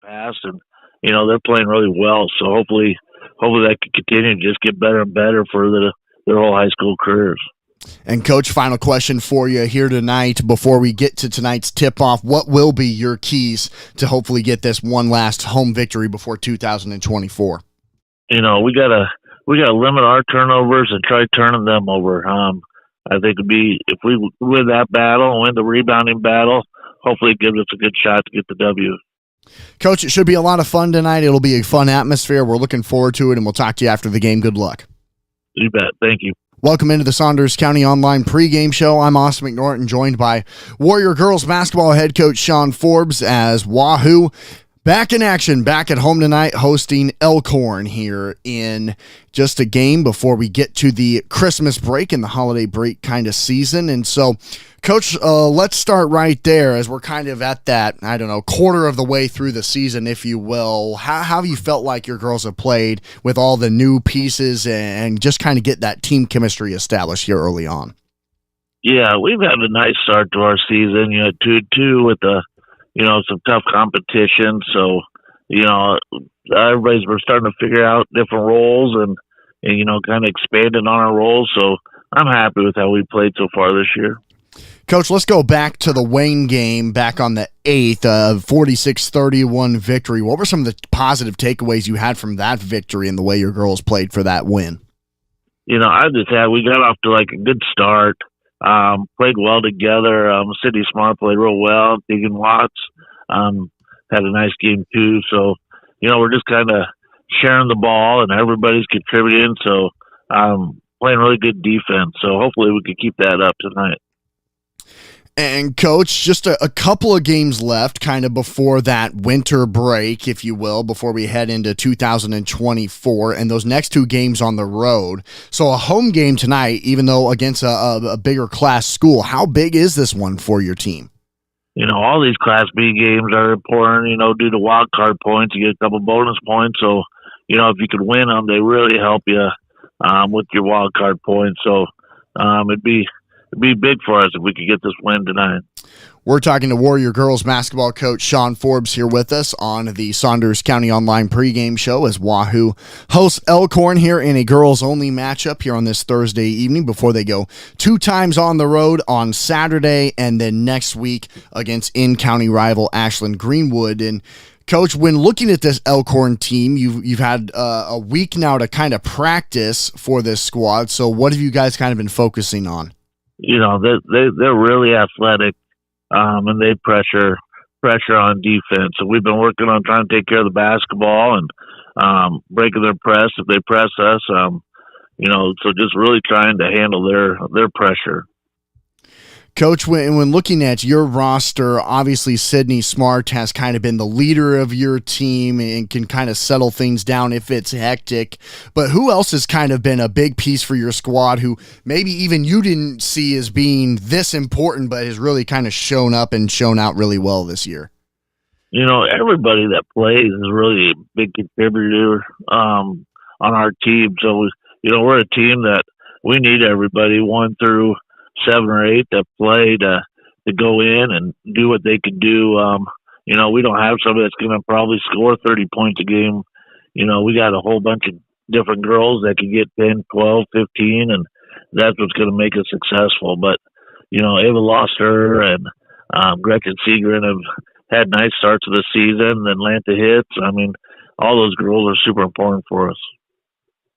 past, and they're playing really well. So hopefully that can continue to just get better and better for their whole high school careers. And Coach, final question for you here tonight before we get to tonight's tip-off. What will be your keys to hopefully get this one last home victory before 2024? We gotta limit our turnovers and try turning them over. I think it'd be, if we win that battle and win the rebounding battle, hopefully it gives us a good shot to get the W. Coach, it should be a lot of fun tonight. It'll be a fun atmosphere. We're looking forward to it, and we'll talk to you after the game. Good luck. You bet. Thank you. Welcome into the Saunders County Online pregame show. I'm Austin McNorton, joined by Warrior Girls basketball head coach Sean Forbes as Wahoo back in action, back at home tonight, hosting Elkorn here in just a game before we get to the Christmas break and the holiday break kind of season. And so, Coach, let's start right there as we're kind of at that, quarter of the way through the season, if you will. How have you felt like your girls have played with all the new pieces and just kind of get that team chemistry established here early on? Yeah, we've had a nice start to our season. 2-2 with some tough competition. So, we're starting to figure out different roles and kind of expanding on our roles. So I'm happy with how we played so far this year. Coach, let's go back to the Wayne game back on the 8th, 46-31 victory. What were some of the positive takeaways you had from that victory and the way your girls played for that win? We got off to a good start. Played well together. Sydney Smart played real well. Deegan Watts had a nice game too. So, we're just kind of sharing the ball and everybody's contributing. So, playing really good defense. So hopefully we can keep that up tonight. And, Coach, just a couple of games left kind of before that winter break, if you will, before we head into 2024, and those next two games on the road. So a home game tonight, even though against a bigger class school, how big is this one for your team? All these Class B games are important, due to wild card points. You get a couple bonus points. So, if you could win them, they really help you with your wild card points. So it'd be big for us if we could get this win tonight. We're talking to Warrior Girls basketball coach Sean Forbes here with us on the Saunders County Online pregame show as Wahoo hosts Elkorn here in a girls-only matchup here on this Thursday evening before they go 2 times on the road on Saturday and then next week against in-county rival Ashland Greenwood. And Coach, when looking at this Elkorn team, you've had a week now to kind of practice for this squad. So what have you guys kind of been focusing on? They're really athletic, and they pressure on defense. So we've been working on trying to take care of the basketball and breaking their press if they press us. So just really trying to handle their pressure. Coach, when looking at your roster, obviously Sydney Smart has kind of been the leader of your team and can kind of settle things down if it's hectic. But who else has kind of been a big piece for your squad who maybe even you didn't see as being this important but has really kind of shown up and shown out really well this year? Everybody that plays is really a big contributor on our team. So, we're a team that we need everybody 1 through 7 or 8 that play to go in and do what they can do. We don't have somebody that's going to probably score 30 points a game. We got a whole bunch of different girls that can get 10, 12, 15, and that's what's going to make us successful. But, Ava Loster and Gretchen Seagren have had nice starts of the season, and Lanta Hits. All those girls are super important for us.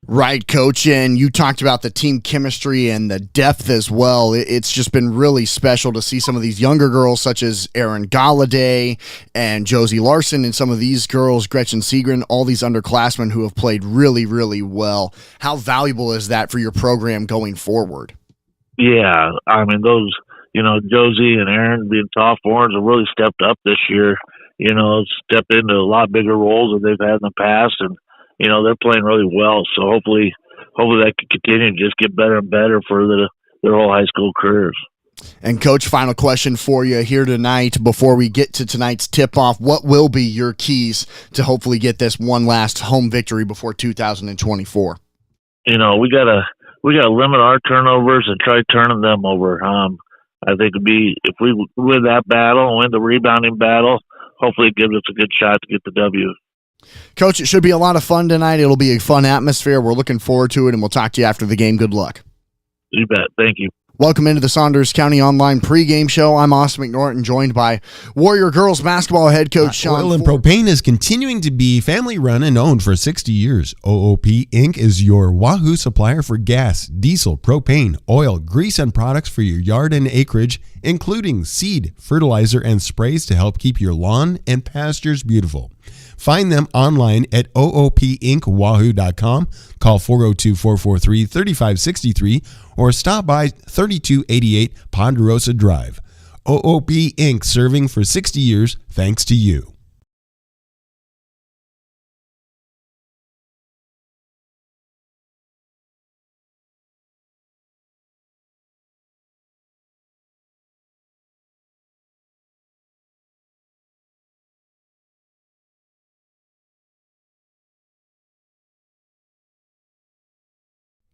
Right, Coach, and you talked about the team chemistry and the depth as well. It's just been really special to see some of these younger girls such as Erin Galladay and Josie Larson and some of these girls, Gretchen Seagren, all these underclassmen who have played really, really well. How valuable is that for your program going forward? Yeah, those, Josie and Erin being sophomores have really stepped up this year, stepped into a lot bigger roles than they've had in the past, and they're playing really well. So hopefully that can continue to just get better and better for their whole high school careers. And, Coach, final question for you here tonight before we get to tonight's tip-off. What will be your keys to hopefully get this one last home victory before 2024? We gotta limit our turnovers and try turning them over. I think it'd be, if we win that battle and win the rebounding battle, hopefully it gives us a good shot to get the W. Coach, it should be a lot of fun tonight. It'll be a fun atmosphere. We're looking forward to it, and we'll talk to you after the game. Good luck. You bet. Thank you. Welcome into the Saunders County Online pregame show. I'm Austin McNorton, joined by Warrior Girls basketball head coach Sean Oil and Ford. Propane is continuing to be family-run and owned for 60 years. OOP Inc. is your Wahoo supplier for gas, diesel, propane, oil, grease, and products for your yard and acreage, including seed, fertilizer, and sprays to help keep your lawn and pastures beautiful. Find them online at oopinkwahoo.com. Call 402-443-3563 or stop by 3288 Ponderosa Drive. OOP Inc. serving for 60 years thanks to you.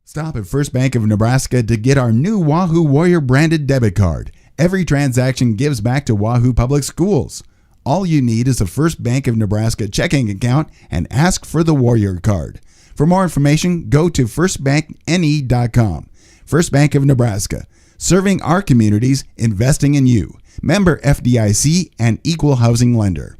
Stop at First Bank of Nebraska to get our new Wahoo Warrior branded debit card. Every transaction gives back to Wahoo Public Schools. All you need is a First Bank of Nebraska checking account and ask for the Warrior card. For more information, go to firstbankne.com. First Bank of Nebraska, serving our communities, investing in you. Member FDIC and equal housing lender.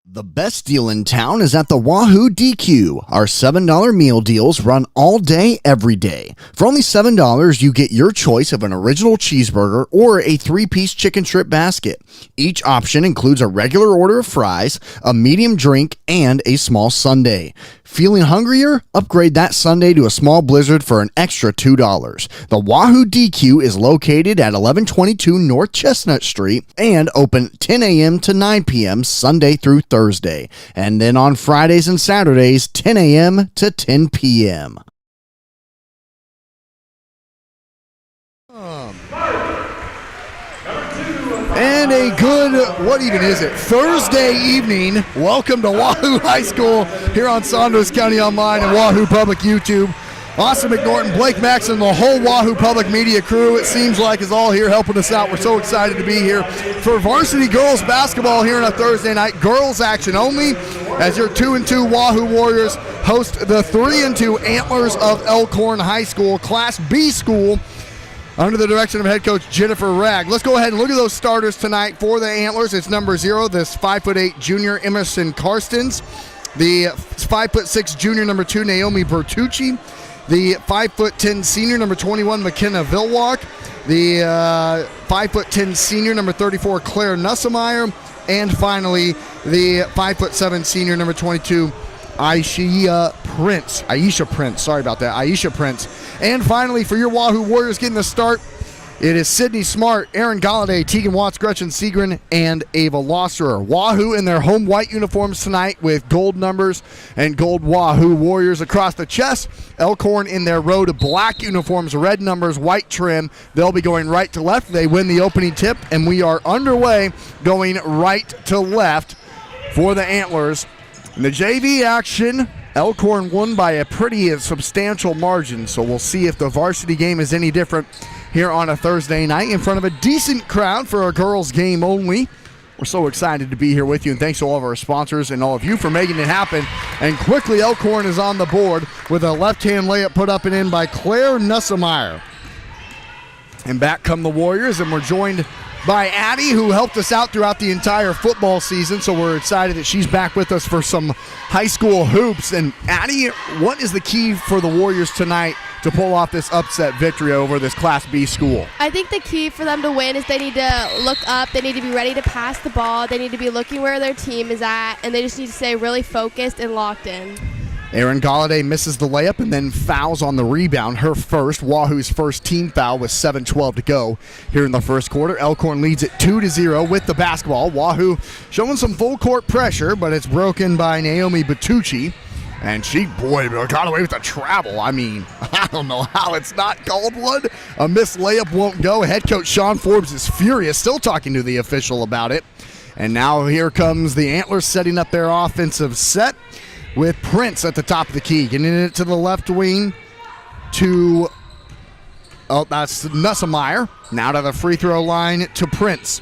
The best deal in town is at the Wahoo DQ. Our $7 meal deals run all day, every day. For only $7, you get your choice of an original cheeseburger or a 3-piece chicken strip basket. Each option includes a regular order of fries, a medium drink, and a small sundae. Feeling hungrier? Upgrade that sundae to a small blizzard for an extra $2. The Wahoo DQ is located at 1122 North Chestnut Street and open 10 a.m. to 9 p.m. Sunday through Thursday. And then on Fridays and Saturdays, 10 a.m. to 10 p.m. And a good, what even is it, Thursday evening. Welcome to Wahoo High School here on Saunders County Online and Wahoo Public YouTube. Austin McNorton, Blake Maxson, the whole Wahoo Public Media crew, it seems like, is all here helping us out. We're so excited to be here for varsity girls basketball here on a Thursday night. Girls action only, as your 2-2 Wahoo Warriors host the 3-2 Antlers of Elkorn High School, Class B school, under the direction of head coach Jennifer Ragg. Let's go ahead and look at those starters tonight for the Antlers. It's number 0, this 5'8" junior Emerson Karstens. The 5'6" junior number 2, Naomi Bertucci. The 5'10" senior number 21, McKenna Vilwalk. The 5'10" senior number 34, Claire Nussemeyer. And finally, the 5'7" senior number 22, Aisha Prince. Sorry about that. Aisha Prince. And finally, for your Wahoo Warriors getting the start, it is Sydney Smart, Aaron Galladay, Tegan Watts, Gretchen Segren, and Ava Losserer. Wahoo in their home white uniforms tonight with gold numbers and gold Wahoo Warriors across the chest. Elkorn in their road black uniforms, red numbers, white trim. They'll be going right to left. They win the opening tip, and we are underway going right to left for the Antlers. In the JV action, Elkorn won by a pretty substantial margin, so we'll see if the varsity game is any different here on a Thursday night in front of a decent crowd for a girls' game only. We're so excited to be here with you, and thanks to all of our sponsors and all of you for making it happen. And quickly, Elkorn is on the board with a left-hand layup put up and in by Claire Nussemeyer. And back come the Warriors, and we're joined by Addie, who helped us out throughout the entire football season, so we're excited that she's back with us for some high school hoops. And Addie, what is the key for the Warriors tonight to pull off this upset victory over this Class B school? I think the key for them to win is they need to look up, they need to be ready to pass the ball, they need to be looking where their team is at, and they just need to stay really focused and locked in. Aaron Galladay misses the layup and then fouls on the rebound. Her first, Wahoo's first team foul with 7:12 to go here in the first quarter. Elkorn leads it 2-0 with the basketball. Wahoo showing some full court pressure, but it's broken by Naomi Bertucci. And she, got away with the travel. I mean, I don't know how it's not called one. A missed layup won't go. Head coach Sean Forbes is furious, still talking to the official about it. And now here comes the Antlers setting up their offensive set, with Prince at the top of the key. Getting it to the left wing to Oh, that's Nusselmeyer. Now to the free throw line to Prince.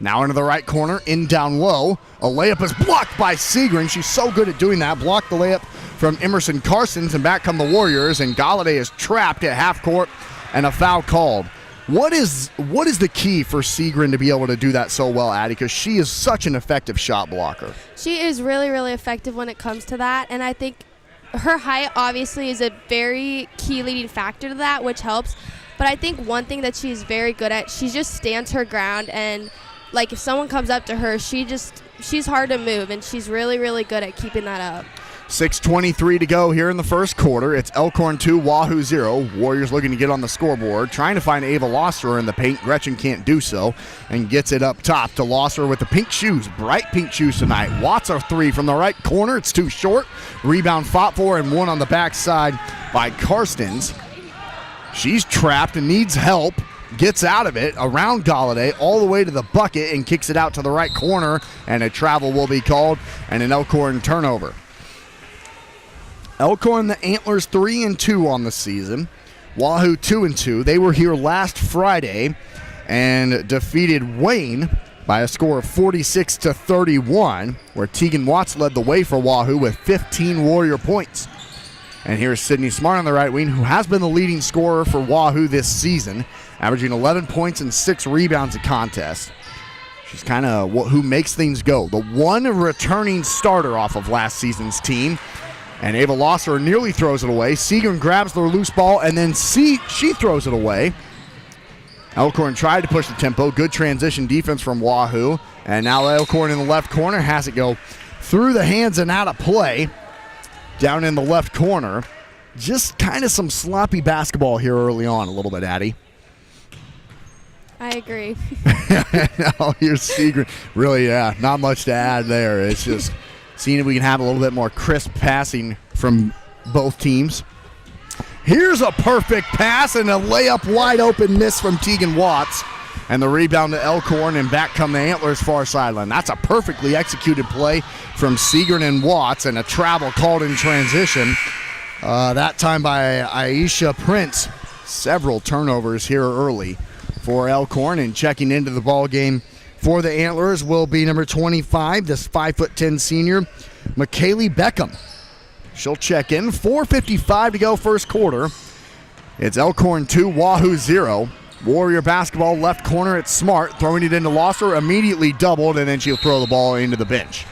Now into the right corner, in down low. A layup is blocked by Segrin. She's so good at doing that. Blocked the layup from Emerson Carsons, and back come the Warriors, and Galladay is trapped at half court and a foul called. What is the key for Segrin to be able to do that so well, Addie? Because she is such an effective shot blocker. She is really, really effective when it comes to that, and I think her height obviously is a very key leading factor to that, which helps. But I think one thing that she's very good at, she just stands her ground, and like if someone comes up to her, she's hard to move, and she's really, really good at keeping that up. 6:23 to go here in the first quarter. It's Elkorn 2, Wahoo 0. Warriors looking to get on the scoreboard, trying to find Ava Losser in the paint. Gretchen can't do so and gets it up top to Losser with the pink shoes, bright pink shoes tonight. Watts a three from the right corner. It's too short. Rebound fought for and one on the backside by Karstens. She's trapped and needs help. Gets out of it around Galladay all the way to the bucket and kicks it out to the right corner, and a travel will be called and an Elkorn turnover. Elkorn, the Antlers 3-2 on the season. Wahoo 2-2. They were here last Friday and defeated Wayne by a score of 46-31, where Tegan Watts led the way for Wahoo with 15 Warrior points. And here's Sydney Smart on the right wing, who has been the leading scorer for Wahoo this season, averaging 11 points and 6 rebounds a contest. She's kind of who makes things go. The one returning starter off of last season's team. And Ava Losser nearly throws it away. Segrin grabs the loose ball, and then she throws it away. Elkorn tried to push the tempo. Good transition defense from Wahoo. And now Elkorn in the left corner has it go through the hands and out of play. Down in the left corner. Just kind of some sloppy basketball here early on a little bit, Addie. I agree. Now here's Segrin. Really, yeah, not much to add there. It's just seeing if we can have a little bit more crisp passing from both teams. Here's a perfect pass and a layup wide open miss from Tegan Watts. And the rebound to Elkorn, and back come the Antlers far sideline. That's a perfectly executed play from Segrin and Watts, and a travel called in transition. That time by Aisha Prince. Several turnovers here early for Elkorn, and checking into the ball game for the Antlers will be number 25, this 5'10" senior, McKaylee Beckham. She'll check in. 4:55 to go first quarter. It's Elkorn 2, Wahoo 0. Warrior basketball left corner. It's Smart throwing it into Losser, immediately doubled, and then she'll throw the ball into the bench.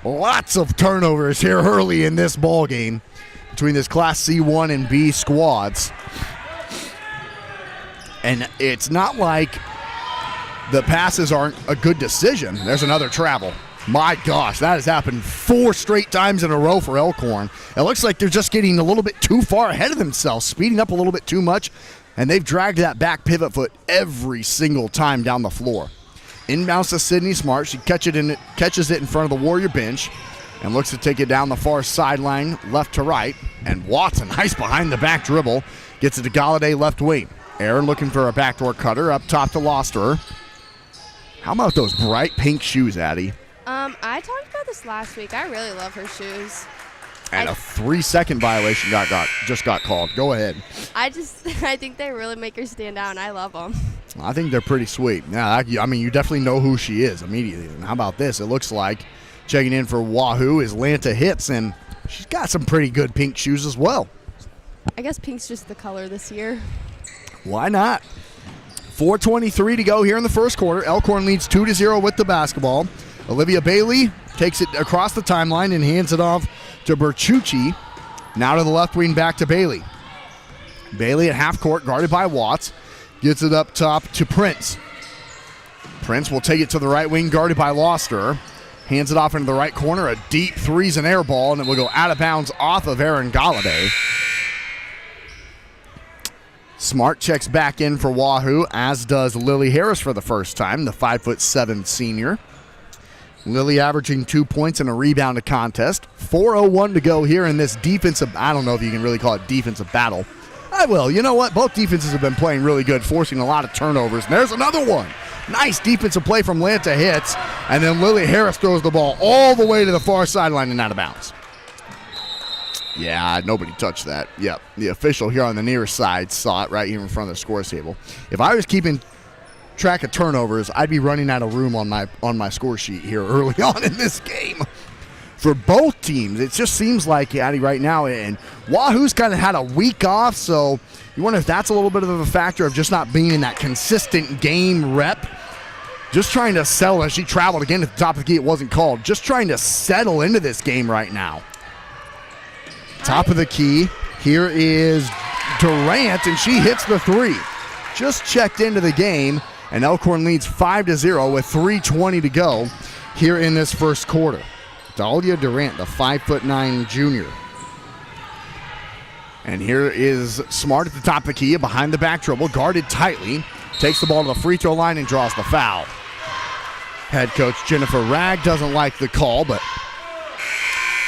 Lots of turnovers here early in this ball game between this Class C1 and B squads. And it's not like the passes aren't a good decision. There's another travel. My gosh, that has happened 4 straight times in a row for Elkorn. It looks like they're just getting a little bit too far ahead of themselves, speeding up a little bit too much, and they've dragged that back pivot foot every single time down the floor. Inbounds to Sydney Smart. She catches it in front of the Warrior bench and looks to take it down the far sideline, left to right. And Watson, nice behind the back dribble, gets it to Galladay left wing. Aaron looking for a backdoor cutter up top to Loster. How about those bright pink shoes, Addie? I talked about this last week. I really love her shoes. And a 3-second violation just got called. Go ahead. I think they really make her stand out, and I love them. I think they're pretty sweet. Yeah, I mean, you definitely know who she is immediately. And how about this? It looks like checking in for Wahoo is Lanta Hitz, and she's got some pretty good pink shoes as well. I guess pink's just the color this year. Why not? 4:23 to go here in the first quarter. Elkorn leads 2-0 with the basketball. Olivia Bailey takes it across the timeline and hands it off to Bertucci. Now to the left wing, back to Bailey. Bailey at half court, guarded by Watts. Gets it up top to Prince. Prince will take it to the right wing, guarded by Loster. Hands it off into the right corner. A deep three's an air ball, and it will go out of bounds off of Aaron Galladay. Smart checks back in for Wahoo, as does Lily Harris for the first time, the 5'7" senior. Lily averaging 2 points and a rebound a contest. 4:01 to go here in this defensive, I don't know if you can really call it defensive battle. I will. You know what? Both defenses have been playing really good, forcing a lot of turnovers. And there's another one. Nice defensive play from Lanta Hitz. And then Lily Harris throws the ball all the way to the far sideline and out of bounds. Yeah, nobody touched that. Yep. The official here on the near side saw it right here in front of the scores table. If I was keeping track of turnovers, I'd be running out of room on my score sheet here early on in this game. For both teams, it just seems like, Addie, right now, and Wahoo's kind of had a week off, so you wonder if that's a little bit of a factor of just not being in that consistent game rep. Just trying to settle as she traveled again at the top of the key. It wasn't called. Just trying to settle into this game right now. Top of the key. Here is Durant, and she hits the three. Just checked into the game, and Elkorn leads 5-0 with 3:20 to go here in this first quarter. Dahlia Durant, the 5'9" junior. And here is Smart at the top of the key, behind the back dribble, guarded tightly. Takes the ball to the free throw line and draws the foul. Head coach Jennifer Ragg doesn't like the call, but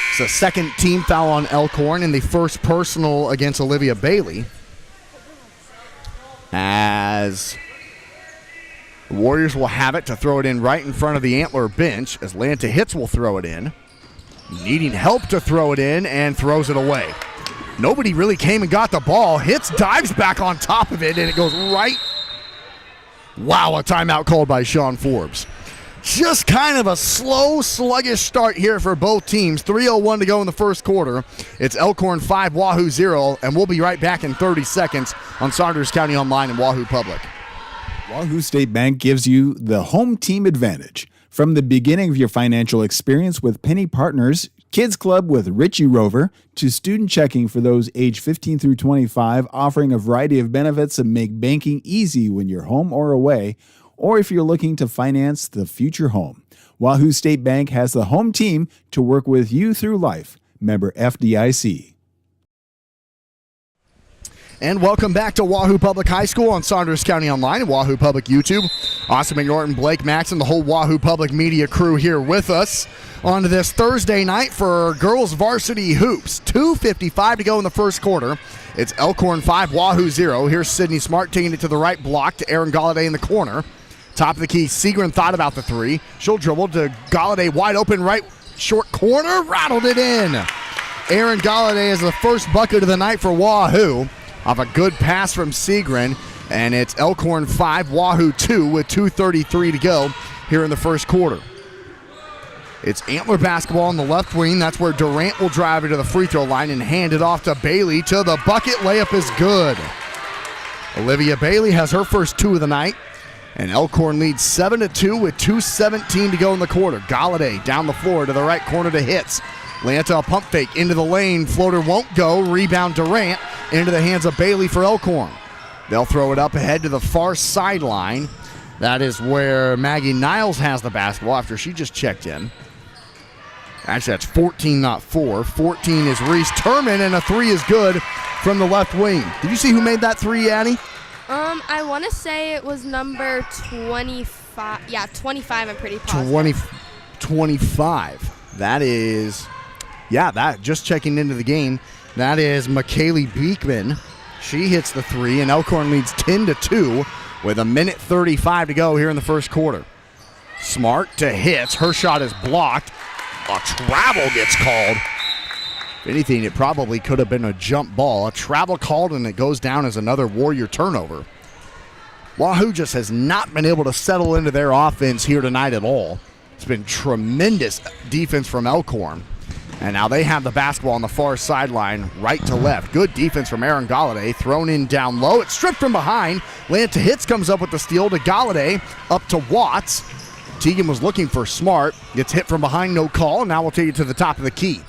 it's a second team foul on Elkorn and the first personal against Olivia Bailey. As the Warriors will have it to throw it in right in front of the Antler bench, as Lanta Hitz will throw it in. Needing help to throw it in and throws it away. Nobody really came and got the ball. Hitz dives back on top of it and it goes right. Wow, a timeout called by Sean Forbes. Just kind of a slow, sluggish start here for both teams. 3:01 to go in the first quarter. It's Elkorn 5, Wahoo 0, and we'll be right back in 30 seconds on Saunders County Online and Wahoo Public. Wahoo State Bank gives you the home team advantage. From the beginning of your financial experience with Penny Partners, Kids Club with Richie Rover, to student checking for those age 15 through 25, offering a variety of benefits that make banking easy when you're home or away, or if you're looking to finance the future home. Wahoo State Bank has the home team to work with you through life. Member FDIC. And welcome back to Wahoo Public High School on Saunders County Online and Wahoo Public YouTube. Austin McNorton, Blake Max, and the whole Wahoo Public media crew here with us on this Thursday night for girls varsity hoops. 2:55 to go in the first quarter. It's Elkorn 5, Wahoo 0. Here's Sydney Smart taking it to the right block to Aaron Galladay in the corner. Top of the key, Segrin thought about the three. She'll dribble to Galladay, wide open right short corner, rattled it in. Aaron Galladay is the first bucket of the night for Wahoo off a good pass from Segrin, and it's Elkorn 5, Wahoo 2 with 2:33 to go here in the first quarter. It's Antler basketball on the left wing. That's where Durant will drive it to the free throw line and hand it off to Bailey to the bucket. Layup is good. Olivia Bailey has her first two of the night, and Elkorn leads 7-2 with 2:17 to go in the quarter. Galladay down the floor to the right corner to Hitz. Lanta, a pump fake into the lane. Floater won't go. Rebound Durant into the hands of Bailey for Elkorn. They'll throw it up ahead to the far sideline. That is where Maggie Niles has the basketball after she just checked in. Actually, that's 14, not 4. 14 is Reese Turman, and a three is good from the left wing. Did you see who made that three, Addie? I want to say it was number 25. Yeah, 25, I'm pretty positive. 25. That is, that just checking into the game. That is McKaylee Beekman. She hits the three, and Elkorn leads 10-2 with 1:35 to go here in the first quarter. Smart to Hitz. Her shot is blocked. A travel gets called. If anything, it probably could have been a jump ball. A travel called, and it goes down as another Warrior turnover. Wahoo just has not been able to settle into their offense here tonight at all. It's been tremendous defense from Elkorn. And now they have the basketball on the far sideline, right to left. Good defense from Aaron Galladay. Thrown in down low. It's stripped from behind. Lanta Hitz comes up with the steal to Galladay. Up to Watts. Teagan was looking for Smart. Gets hit from behind, no call. Now we'll take it to the top of the key.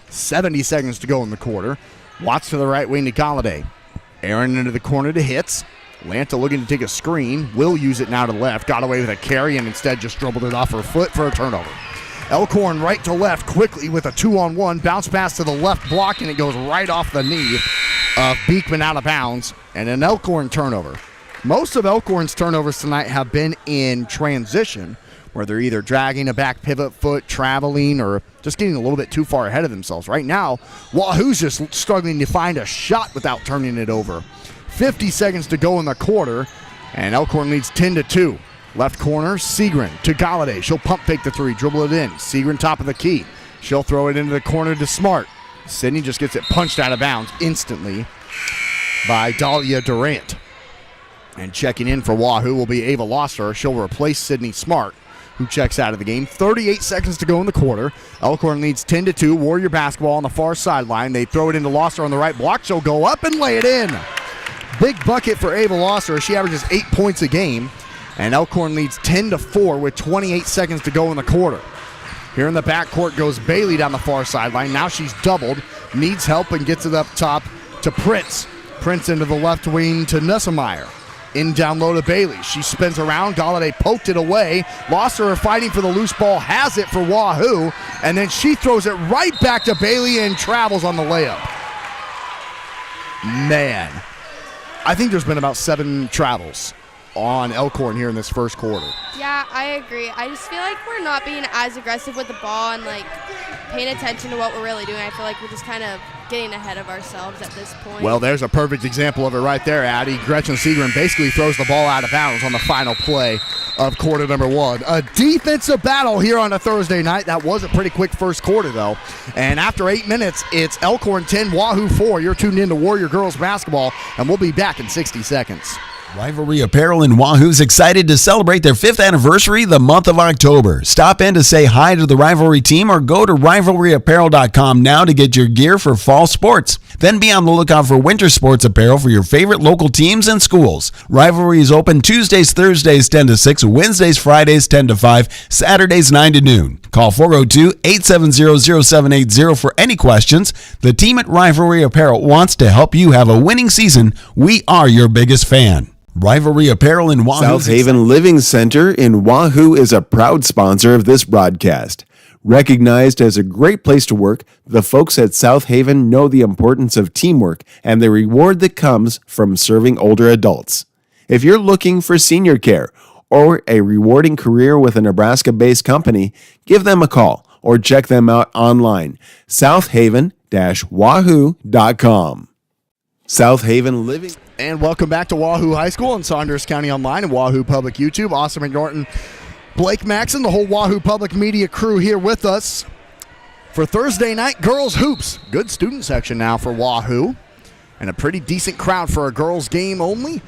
70 seconds to go in the quarter. Watts to the right wing to Galladay. Aaron into the corner to Hitz. Lanta looking to take a screen. Will use it now to the left. Got away with a carry and instead just dribbled it off her foot for a turnover. Elkorn right to left quickly with a 2-on-1. Bounce pass to the left block, and it goes right off the knee of Beekman out of bounds. And an Elkorn turnover. Most of Elkorn's turnovers tonight have been in transition, where they're either dragging a back pivot foot, traveling, or just getting a little bit too far ahead of themselves. Right now, Wahoo's just struggling to find a shot without turning it over. 50 seconds to go in the quarter, and Elkorn leads 10-2. Left corner, Segrin to Galladay. She'll pump fake the three, dribble it in. Segrin top of the key. She'll throw it into the corner to Smart. Sydney just gets it punched out of bounds instantly by Dahlia Durant. And checking in for Wahoo will be Ava Loster. She'll replace Sydney Smart, who checks out of the game. 38 seconds to go in the quarter. Elkorn leads 10-2. Warrior basketball on the far sideline. They throw it into Loster on the right block. She'll go up and lay it in. Big bucket for Ava Loster. She averages 8 points a game. And Elkorn leads 10-4 with 28 seconds to go in the quarter. Here in the backcourt goes Bailey down the far sideline. Now she's doubled. Needs help and gets it up top to Prince. Prince into the left wing to Nussmeyer. In down low to Bailey. She spins around. Galladay poked it away. Loster fighting for the loose ball. Has it for Wahoo. And then she throws it right back to Bailey and travels on the layup. Man. I think there's been about 7 travels on Elkorn here in this first quarter. Yeah, I agree. I just feel like we're not being as aggressive with the ball and like paying attention to what we're really doing. I feel like we're just kind of getting ahead of ourselves at this point. Well, there's a perfect example of it right there, Addie. Gretchen Seagren basically throws the ball out of bounds on the final play of quarter number 1. A defensive battle here on a Thursday night. That was a pretty quick first quarter, though. And after 8 minutes, it's Elkorn 10, Wahoo 4. You're tuned in to Warrior Girls Basketball, and we'll be back in 60 seconds. Rivalry Apparel in Wahoo's excited to celebrate their 5th anniversary the month of October. Stop in to say hi to the Rivalry team or go to rivalryapparel.com now to get your gear for fall sports. Then be on the lookout for winter sports apparel for your favorite local teams and schools. Rivalry is open Tuesdays, Thursdays 10 to 6, Wednesdays, Fridays 10 to 5, Saturdays 9 to noon. Call 402-870-0780 for any questions. The team at Rivalry Apparel wants to help you have a winning season. We are your biggest fan. Rivalry Apparel in Wahoo. South Haven Living Center in Wahoo is a proud sponsor of this broadcast. Recognized as a great place to work, the folks at South Haven know the importance of teamwork and the reward that comes from serving older adults. If you're looking for senior care or a rewarding career with a Nebraska-based company, give them a call or check them out online, southaven-wahoo.com. South Haven Living. And welcome back to Wahoo High School and Saunders County Online and Wahoo Public YouTube. Austin McNorton, Blake Maxon, the whole Wahoo Public Media crew here with us for Thursday night girls hoops. Good student section now for Wahoo and a pretty decent crowd for a girls game only.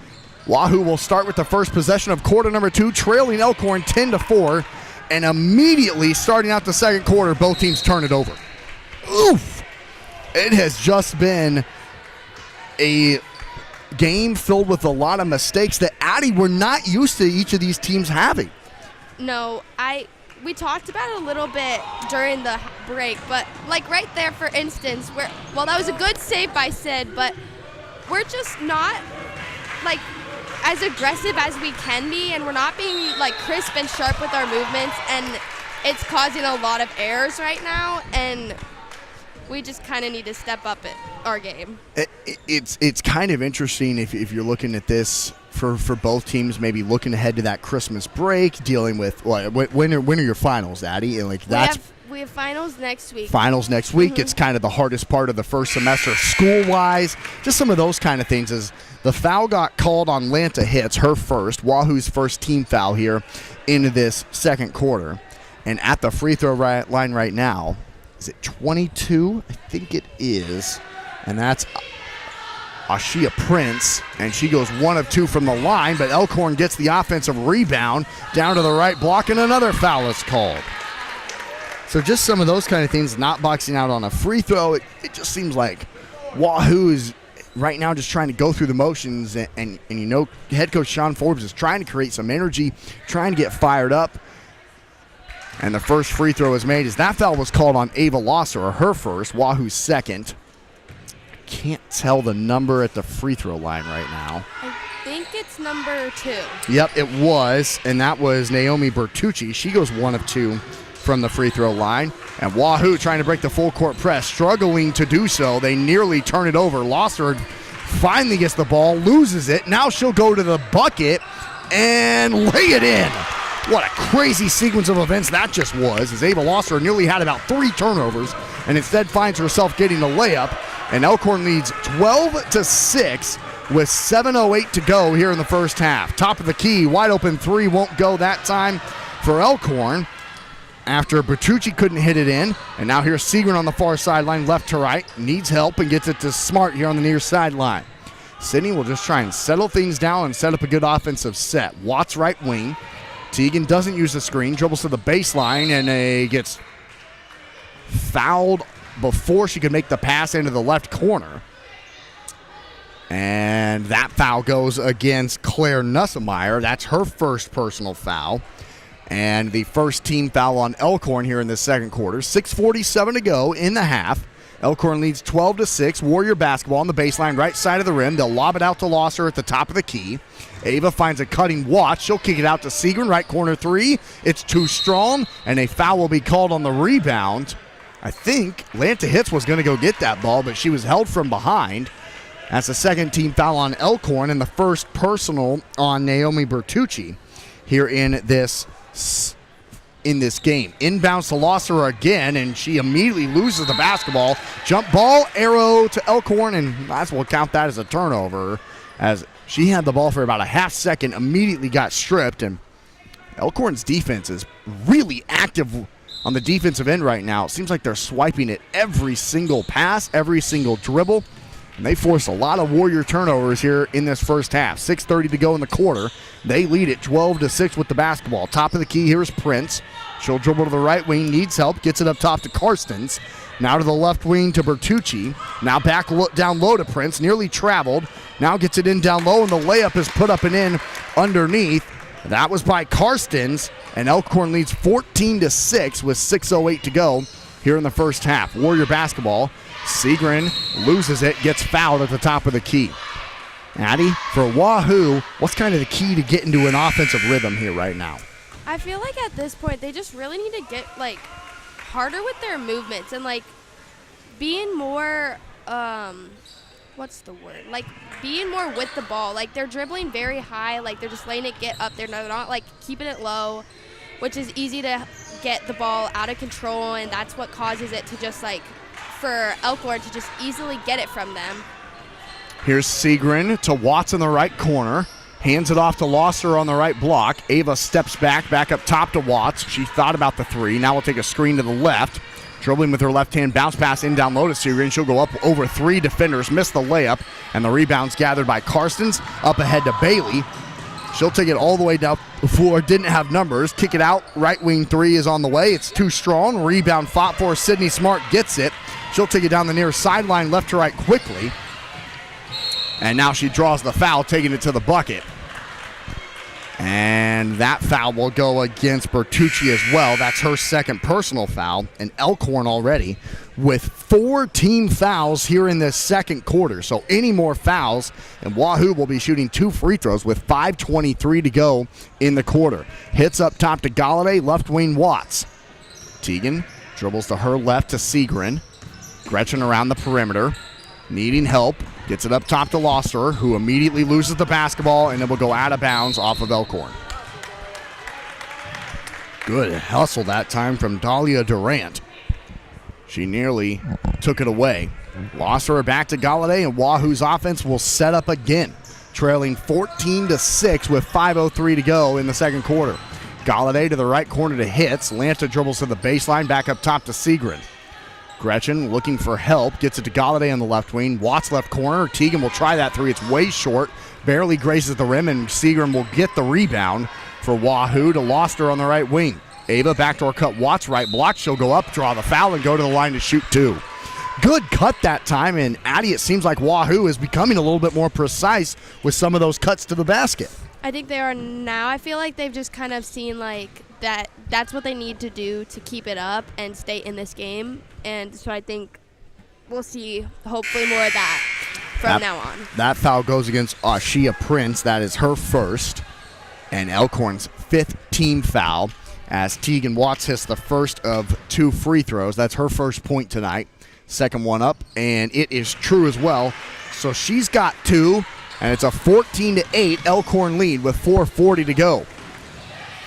Wahoo will start with the first possession of quarter number 2, trailing Elkorn 10-4, and immediately starting out the second quarter, both teams turn it over. Oof! It has just been a game filled with a lot of mistakes that, Addie, we're not used to each of these teams having. No, we talked about it a little bit during the break, but like right there, for instance, that was a good save by Sid, but we're just not like as aggressive as we can be, and we're not being like crisp and sharp with our movements, and it's causing a lot of errors right now, and we just kind of need to step up our game. It's kind of interesting if you're looking at this for both teams, maybe looking ahead to that Christmas break, dealing with when are your finals, Addie? And we have finals next week. Mm-hmm. It's kind of the hardest part of the first semester school-wise. Just some of those kind of things. As the foul got called on Lanta Hits, her first, Wahoo's first team foul here into this second quarter. And at the free throw line right now, is it 22? I think it is. And that's Ashia Prince. And she goes 1 of 2 from the line, but Elkorn gets the offensive rebound down to the right block, and another foul is called. So just some of those kind of things, not boxing out on a free throw. It just seems like Wahoo is right now just trying to go through the motions, and you know, head coach Sean Forbes is trying to create some energy, trying to get fired up. And the first free throw is made as that foul was called on Ava Losser, or her first, Wahoo's second. Can't tell the number at the free throw line right now. I think it's number 2. Yep, it was, and that was Naomi Bertucci. She goes 1 of 2 from the free throw line. And Wahoo trying to break the full court press, struggling to do so. They nearly turn it over. Losser finally gets the ball, loses it. Now she'll go to the bucket and lay it in. What a crazy sequence of events that just was, as Ava Losser nearly had about 3 turnovers and instead finds herself getting the layup. And Elkorn leads 12-6 with 7:08 to go here in the first half. Top of the key, wide open 3 won't go that time for Elkorn. after Bertucci couldn't hit it in. And now here's Segrin on the far sideline, left to right. Needs help and gets it to Smart here on the near sideline. Sydney will just try and settle things down and set up a good offensive set. Watts right wing. Teagan doesn't use the screen, dribbles to the baseline, and gets fouled before she could make the pass into the left corner. And that foul goes against Claire Nusselmeyer. That's her first personal foul. And the first team foul on Elkorn here in the second quarter. 6:47 to go in the half. Elkorn leads 12-6. Warrior basketball on the baseline, right side of the rim. They'll lob it out to Losser at the top of the key. Ava finds a cutting Watts. She'll kick it out to Segrin, right corner three. It's too strong, and a foul will be called on the rebound. I think Lanta Hitz was going to go get that ball, but she was held from behind. That's the second team foul on Elkorn and the first personal on Naomi Bertucci here in this game. Inbounds to Losser again, and she immediately loses the basketball. Jump ball, arrow to Elkorn, and that's we'll count that as a turnover, as she had the ball for about a half second, immediately got stripped, and Elkorn's defense is really active on the defensive end right now. It seems like they're swiping at every single pass, every single dribble, and they force a lot of Warrior turnovers here in this first half. 6:30 to go in the quarter. They lead it 12-6 with the basketball. Top of the key, here's Prince. She'll dribble to the right wing, needs help, gets it up top to Karstens. Now to the left wing to Bertucci. Now back down low to Prince, nearly traveled. Now gets it in down low, and the layup is put up and in underneath. That was by Karstens, and Elkhorn leads 14-6 with 6:08 to go here in the first half. Warrior basketball. Segrin loses it, gets fouled at the top of the key. Addie, for Wahoo, what's kind of the key to get into an offensive rhythm here right now? I feel like at this point they just really need to get harder with their movements and being more being more with the ball. They're dribbling very high, they're just letting it get up there. They're not keeping it low, which is easy to get the ball out of control, and that's what causes it to just for Elkorn to just easily get it from them. Here's Segrin to Watts in the right corner. Hands it off to Losser on the right block. Ava steps back up top to Watts. She thought about the three. Now we'll take a screen to the left. Dribbling with her left hand, bounce pass in down low to Segrin. She'll go up over three defenders, miss the layup, and the rebound's gathered by Karstens. Up ahead to Bailey. She'll take it all the way down the floor. Didn't have numbers. Kick it out. Right wing three is on the way. It's too strong. Rebound fought for. Sydney Smart gets it. She'll take it down the near sideline, left to right quickly. And now she draws the foul, taking it to the bucket. And that foul will go against Bertucci as well. That's her second personal foul. And Elkhorn already with 4 team fouls here in this second quarter. So any more fouls, and Wahoo will be shooting 2 free throws with 5:23 to go in the quarter. Hits up top to Galladay, left wing Watts. Teagan dribbles to her left to Segrin. Gretchen around the perimeter, needing help. Gets it up top to Losser, who immediately loses the basketball, and it will go out of bounds off of Elkhorn. Good hustle that time from Dahlia Durant. She nearly took it away. Losser back to Galladay, and Wahoo's offense will set up again, trailing 14-6 with 5:03 to go in the second quarter. Galladay to the right corner to Hitz. Lanta dribbles to the baseline, back up top to Segrin. Gretchen looking for help, gets it to Galladay on the left wing. Watts left corner. Teagan will try that three. It's way short. Barely grazes the rim, and Segrin will get the rebound for Wahoo to Loster on the right wing. Ava backdoor cut Watts right block. She'll go up, draw the foul, and go to the line to shoot 2. Good cut that time, and Addie, it seems like Wahoo is becoming a little bit more precise with some of those cuts to the basket. I think they are now. I feel like they've just kind of seen that's what they need to do to keep it up and stay in this game. And so I think we'll see hopefully more of that from now on. That foul goes against Ashia Prince. That is her first. And Elkhorn's 5th team foul as Teagan Watts hits the first of 2 free throws. That's her first point tonight. Second one up, and it is true as well. So she's got 2, and it's a 14-8 Elkhorn lead with 4:40 to go.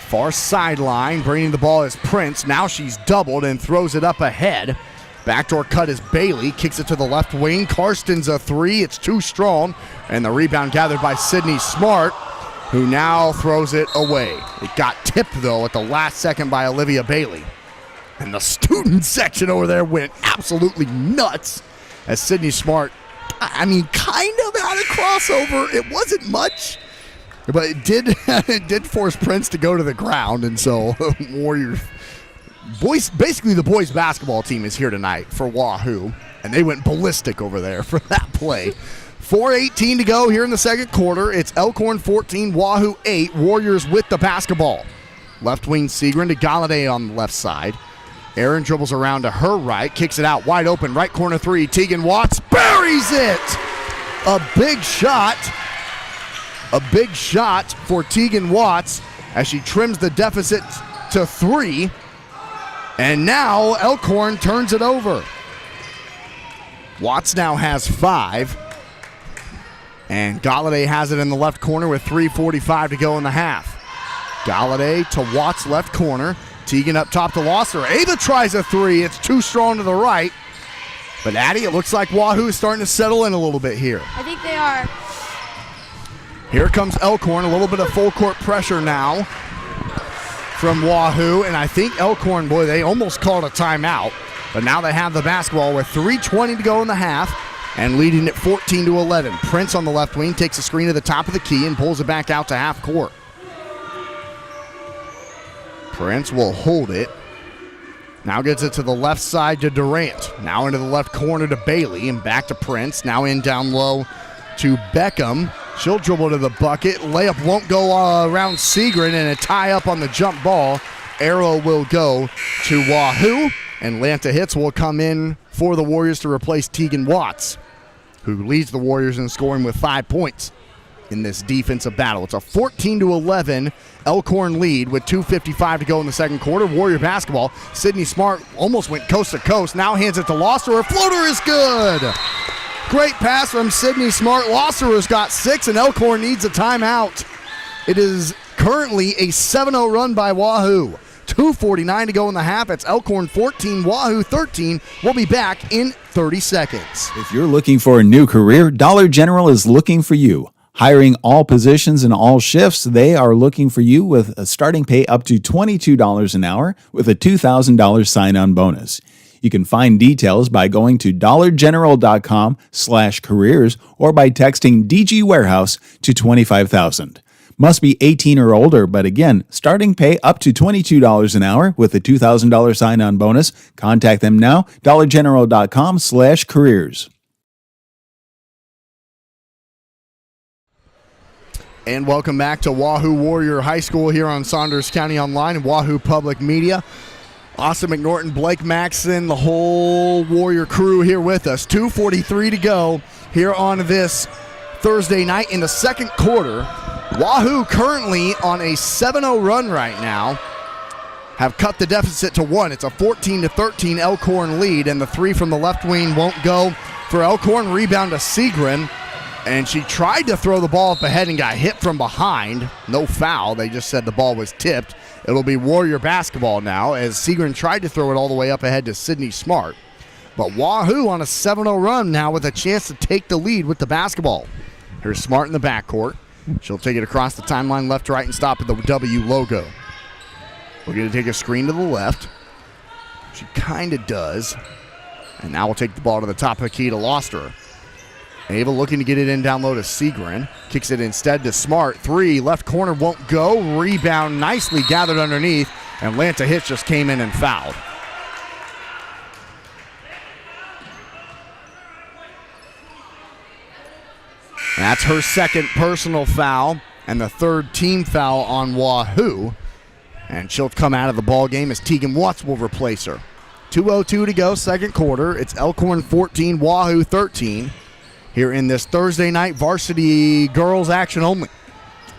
Far sideline, bringing the ball is Prince. Now she's doubled and throws it up ahead. Backdoor cut is Bailey. Kicks it to the left wing. Karstens a 3. It's too strong. And the rebound gathered by Sydney Smart, who now throws it away. It got tipped, though, at the last second by Olivia Bailey. And the student section over there went absolutely nuts as Sydney Smart, kind of had a crossover. It wasn't much, but it did force Prince to go to the ground. And so Warriors, basically the boys basketball team is here tonight for Wahoo. And they went ballistic over there for that play. 4:18 to go here in the second quarter. It's Elkorn 14, Wahoo 8. Warriors with the basketball. Left wing Segrin to Galladay on the left side. Aaron dribbles around to her right, kicks it out wide open, right corner three. Tegan Watts buries it. A big shot for Tegan Watts as she trims the deficit to 3. And now Elkorn turns it over. Watts now has 5. And Galladay has it in the left corner with 3:45 to go in the half. Galladay to Watts' left corner. Tegan up top to Losser. Ava tries a 3. It's too strong to the right. But Addie, it looks like Wahoo is starting to settle in a little bit here. I think they are. Here comes Elkorn. A little bit of full court pressure now from Wahoo. And I think Elkorn, boy, they almost called a timeout. But now they have the basketball with 3:20 to go in the half and leading it 14-11. Prince on the left wing takes a screen to the top of the key and pulls it back out to half court. Prince will hold it. Now gets it to the left side to Durant. Now into the left corner to Bailey and back to Prince. Now in down low to Beckham. She'll dribble to the bucket. Layup won't go around Segrin, and a tie up on the jump ball. Arrow will go to Wahoo, and Lanta Hits will come in for the Warriors to replace Tegan Watts, who leads the Warriors in scoring with 5 points in this defensive battle. It's a 14-11 Elkorn lead with 2:55 to go in the second quarter. Warrior basketball. Sydney Smart almost went coast to coast. Now hands it to Losser. Her floater is good. Great pass from Sydney Smart. Losser has got 6, and Elkorn needs a timeout. It is currently a 7-0 run by Wahoo. 2:49 to go in the half. It's Elkorn 14, Wahoo 13. We'll be back in 30 seconds. If you're looking for a new career, Dollar General is looking for you. Hiring all positions and all shifts, they are looking for you with a starting pay up to $22 an hour with a $2,000 sign-on bonus. You can find details by going to dollargeneral.com/careers or by texting DG Warehouse to 25,000. Must be 18 or older, but again, starting pay up to $22 an hour with a $2,000 sign-on bonus. Contact them now, dollargeneral.com/careers. And welcome back to Wahoo Warrior High School here on Saunders County Online and Wahoo Public Media. Austin McNorton, Blake Maxson, the whole Warrior crew here with us. 2:43 to go here on this Thursday night in the second quarter. Wahoo currently on a 7-0 run right now. Have cut the deficit to 1. It's a 14-13 Elkorn lead, and the 3 from the left wing won't go for Elkorn. Rebound to Segrin. And she tried to throw the ball up ahead and got hit from behind. No foul. They just said the ball was tipped. It'll be Warrior basketball now as Segrin tried to throw it all the way up ahead to Sydney Smart. But Wahoo on a 7-0 run now with a chance to take the lead with the basketball. Here's Smart in the backcourt. She'll take it across the timeline left to right and stop at the W logo. We're going to take a screen to the left. She kind of does. And now we'll take the ball to the top of the key to Loster. Ava looking to get it in down low to Segrin. Kicks it instead to Smart. 3, left corner won't go. Rebound nicely gathered underneath. And Lanta Hitch just came in and fouled. That's her second personal foul and the third team foul on Wahoo. And she'll come out of the ball game as Tegan Watts will replace her. 2:02 to go, second quarter. It's Elkorn 14, Wahoo 13. Here in this Thursday night varsity girls action only.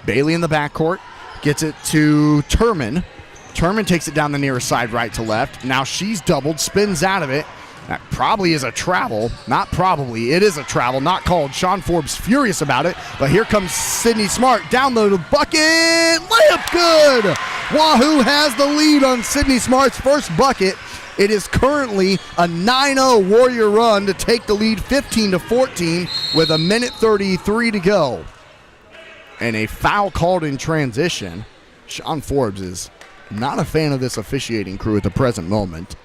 Bailey in the backcourt gets it to Turman. Turman takes it down the near side right to left. Now she's doubled, spins out of it. That probably is a travel. Not probably. It is a travel. Not called. Sean Forbes furious about it. But here comes Sydney Smart. Down low to the bucket. Layup good. Wahoo has the lead on Sydney Smart's first bucket. It is currently a 9-0 Warrior run to take the lead 15-14 with 1:33 to go. And a foul called in transition. Sean Forbes is not a fan of this officiating crew at the present moment,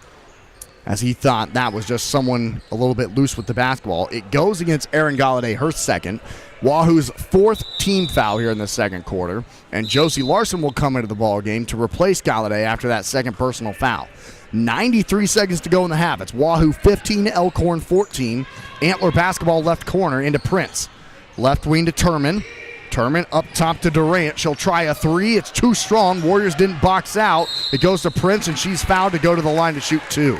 as he thought that was just someone a little bit loose with the basketball. It goes against Erin Galladay, her second. Wahoo's fourth team foul here in the second quarter, and Josie Larson will come into the ball game to replace Galladay after that second personal foul. 93 seconds to go in the half. It's Wahoo 15, Elkorn 14. Antler basketball left corner into Prince. Left wing to Turman. Turman up top to Durant. She'll try a three. It's too strong. Warriors didn't box out. It goes to Prince, and she's fouled to go to the line to shoot two.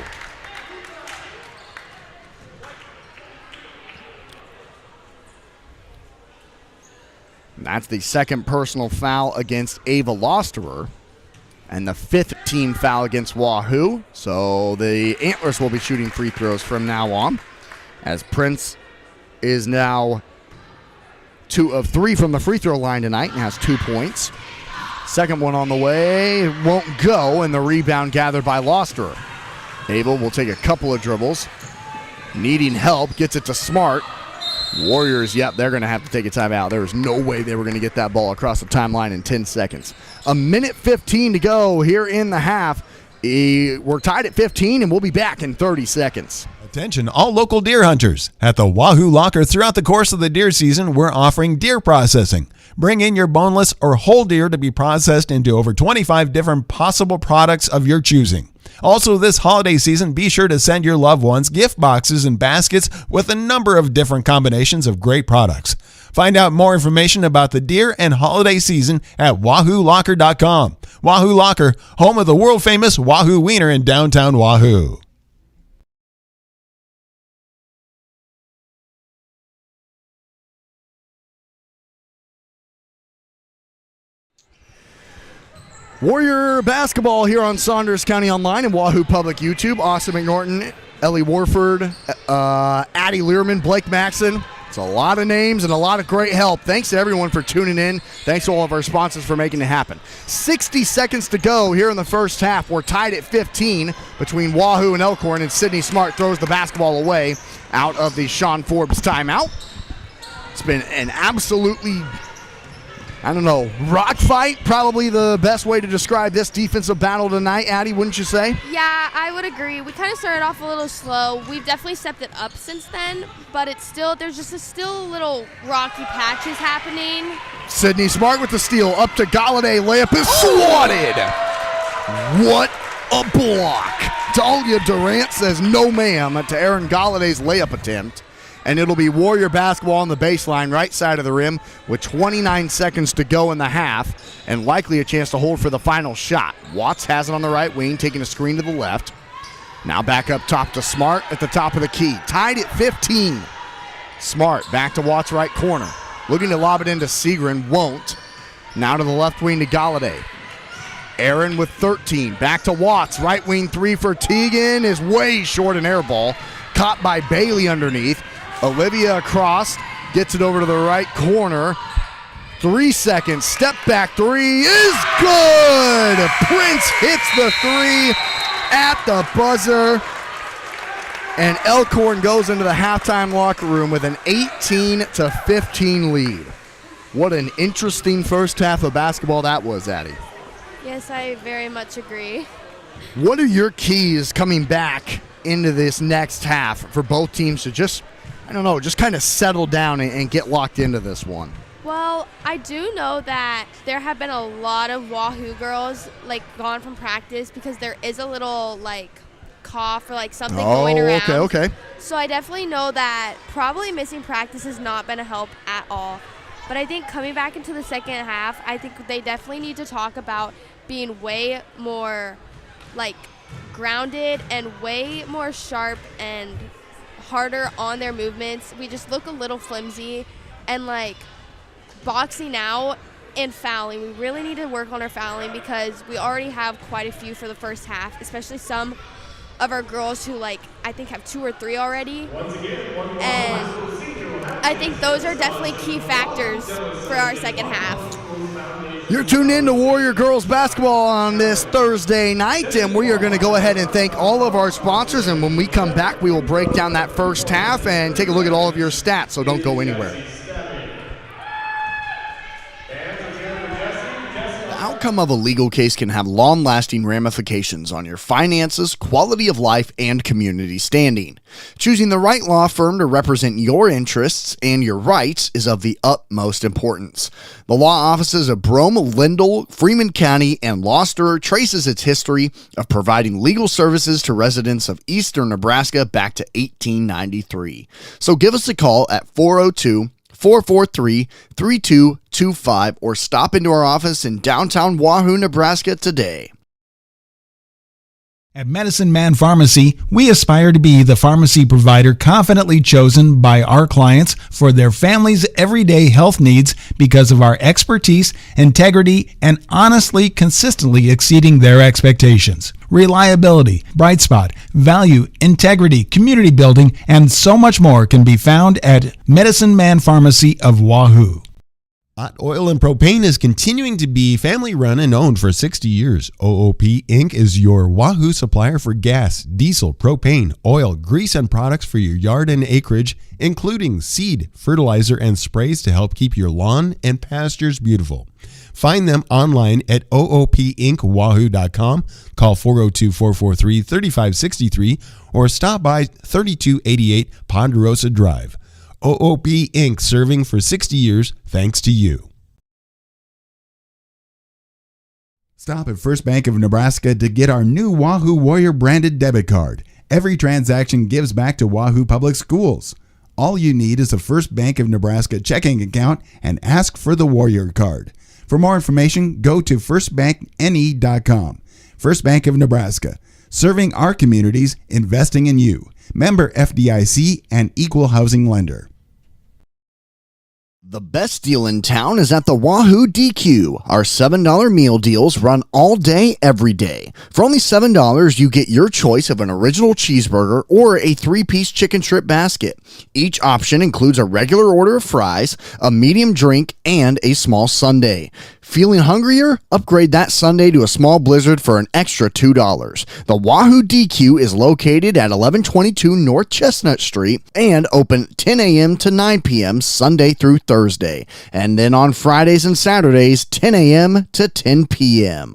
That's the second personal foul against Ava Losterer, and the fifth team foul against Wahoo. So the Antlers will be shooting free throws from now on, as Prince is now 2 of 3 from the free throw line tonight and has 2 points. Second one on the way won't go, and the rebound gathered by Losterer. Ava will take a couple of dribbles, needing help, gets it to Smart. Warriors, they're going to have to take a timeout. There was no way they were going to get that ball across the timeline in 10 seconds. A minute 15 to go here in the half. We're tied at 15, and we'll be back in 30 seconds. Attention, all local deer hunters. At the Wahoo Locker, throughout the course of the deer season, we're offering deer processing. Bring in your boneless or whole deer to be processed into over 25 different possible products of your choosing. Also, this holiday season, be sure to send your loved ones gift boxes and baskets with a number of different combinations of great products. Find out more information about the deer and holiday season at WahooLocker.com. Wahoo Locker, home of the world-famous Wahoo Wiener in downtown Wahoo. Warrior basketball here on Saunders County Online and Wahoo Public YouTube. Austin McNorton, Ellie Warford, Addie Learman, Blake Maxson. It's a lot of names and a lot of great help. Thanks to everyone for tuning in. Thanks to all of our sponsors for making it happen. 60 seconds to go here in the first half. We're tied at 15 between Wahoo and Elkorn, and Sydney Smart throws the basketball away out of the Sean Forbes timeout. It's been an absolutely, rock fight, probably the best way to describe this defensive battle tonight, Addie, wouldn't you say? Yeah, I would agree. We kind of started off a little slow. We've definitely stepped it up since then, but there's just still little rocky patches happening. Sydney Smart with the steal, up to Galladay, layup is swatted. What a block. Talia Durant says no ma'am to Erin Galladay's layup attempt. And it'll be Warrior basketball on the baseline, right side of the rim, with 29 seconds to go in the half, and likely a chance to hold for the final shot. Watts has it on the right wing, taking a screen to the left. Now back up top to Smart at the top of the key. Tied at 15. Smart back to Watts' right corner. Looking to lob it into Segrin, won't. Now to the left wing to Galladay. Aaron with 13. Back to Watts. Right wing three for Teagan is way short, an air ball. Caught by Bailey underneath. Olivia across, gets it over to the right corner. 3 seconds, step back three is good. Prince hits the three at the buzzer. And Elkorn goes into the halftime locker room with an 18-15 lead. What an interesting first half of basketball that was, Addie. Yes, I very much agree. What are your keys coming back into this next half for both teams to just kind of settle down and get locked into this one? Well, I do know that there have been a lot of Wahoo girls gone from practice because there is a little cough or something going around. Okay. So I definitely know that probably missing practice has not been a help at all. But I think coming back into the second half, I think they definitely need to talk about being way more grounded and way more sharp and harder on their movements. We just look a little flimsy, and boxing out and fouling. We really need to work on our fouling because we already have quite a few for the first half, especially some of our girls who I think have 2 or 3 already. And I think those are definitely key factors for our second half. You're tuned in to Warrior Girls Basketball on this Thursday night, and we are going to go ahead and thank all of our sponsors, and when we come back, we will break down that first half and take a look at all of your stats, so don't go anywhere. outcome of a legal case can have long-lasting ramifications on your finances, quality of life, and community standing. Choosing the right law firm to represent your interests and your rights is of the utmost importance. The law offices of Brome, Lindell, Freeman County, and Gloucester traces its history of providing legal services to residents of eastern Nebraska back to 1893. So give us a call at 402-443-3225 or stop into our office in downtown Wahoo, Nebraska today. At Medicine Man Pharmacy, we aspire to be the pharmacy provider confidently chosen by our clients for their families' everyday health needs because of our expertise, integrity, and honestly, consistently exceeding their expectations. Reliability, bright spot, value, integrity, community building, and so much more can be found at Medicine Man Pharmacy of Wahoo. Hot Oil and Propane is continuing to be family run and owned for 60 years. OOP Inc. is your Wahoo supplier for gas, diesel, propane, oil, grease, and products for your yard and acreage, including seed, fertilizer, and sprays to help keep your lawn and pastures beautiful. Find them online at oopinkwahoo.com, call 402-443-3563, or stop by 3288 Ponderosa Drive. OOP Inc. serving for 60 years thanks to you. Stop at First Bank of Nebraska to get our new Wahoo Warrior branded debit card. Every transaction gives back to Wahoo Public Schools. All you need is a First Bank of Nebraska checking account and ask for the Warrior card. For more information, go to firstbankne.com. First Bank of Nebraska, serving our communities, investing in you. Member FDIC and equal housing lender. The best deal in town is at the Wahoo DQ. Our $7 meal deals run all day, every day. For only $7, you get your choice of an original cheeseburger or a 3-piece chicken strip basket. Each option includes a regular order of fries, a medium drink, and a small sundae. Feeling hungrier? Upgrade that sundae to a small blizzard for an extra $2. The Wahoo DQ is located at 1122 North Chestnut Street and open 10 a.m. to 9 p.m. Sunday through Thursday. And then on Fridays and Saturdays, 10 a.m. to 10 p.m.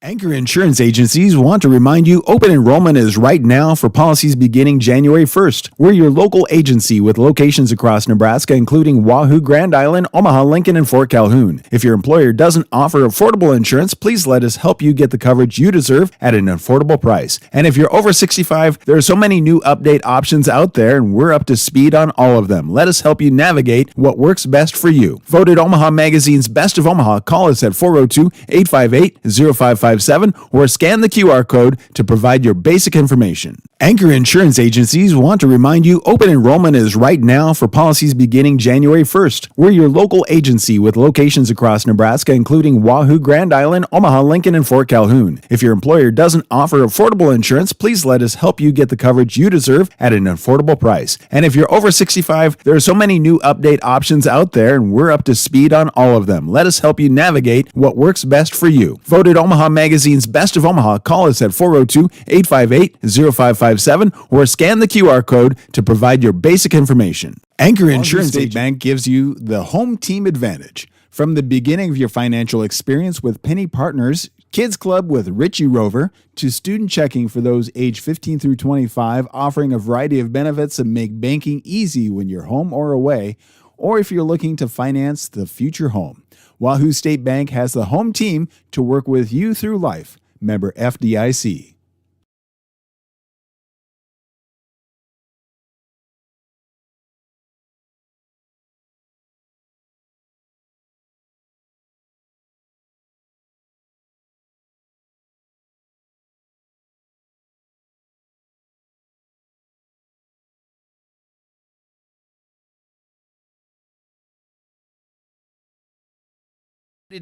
Anchor Insurance Agencies want to remind you open enrollment is right now for policies beginning January 1st. We're your local agency with locations across Nebraska, including Wahoo, Grand Island, Omaha, Lincoln, and Fort Calhoun. If your employer doesn't offer affordable insurance, please let us help you get the coverage you deserve at an affordable price. And if you're over 65, there are so many new update options out there, and we're up to speed on all of them. Let us help you navigate what works best for you. Voted Omaha Magazine's Best of Omaha, call us at 402-858-0557 or scan the QR code to provide your basic information. Anchor Insurance Agencies want to remind you open enrollment is right now for policies beginning January 1st. We're your local agency with locations across Nebraska, including Wahoo, Grand Island, Omaha, Lincoln, and Fort Calhoun. If your employer doesn't offer affordable insurance, please let us help you get the coverage you deserve at an affordable price. And if you're over 65, there are so many new update options out there, and we're up to speed on all of them. Let us help you navigate what works best for you. Voted Omaha Magazine's Best of Omaha, call us at 402-858-0557 or scan the QR code to provide your basic information. Anchor Insurance State Bank gives you the home team advantage. From the beginning of your financial experience with Penny Partners, Kids Club with Richie Rover, to student checking for those age 15 through 25, offering a variety of benefits that make banking easy when you're home or away, or if you're looking to finance the future home. Wahoo State Bank has the home team to work with you through life. Member FDIC.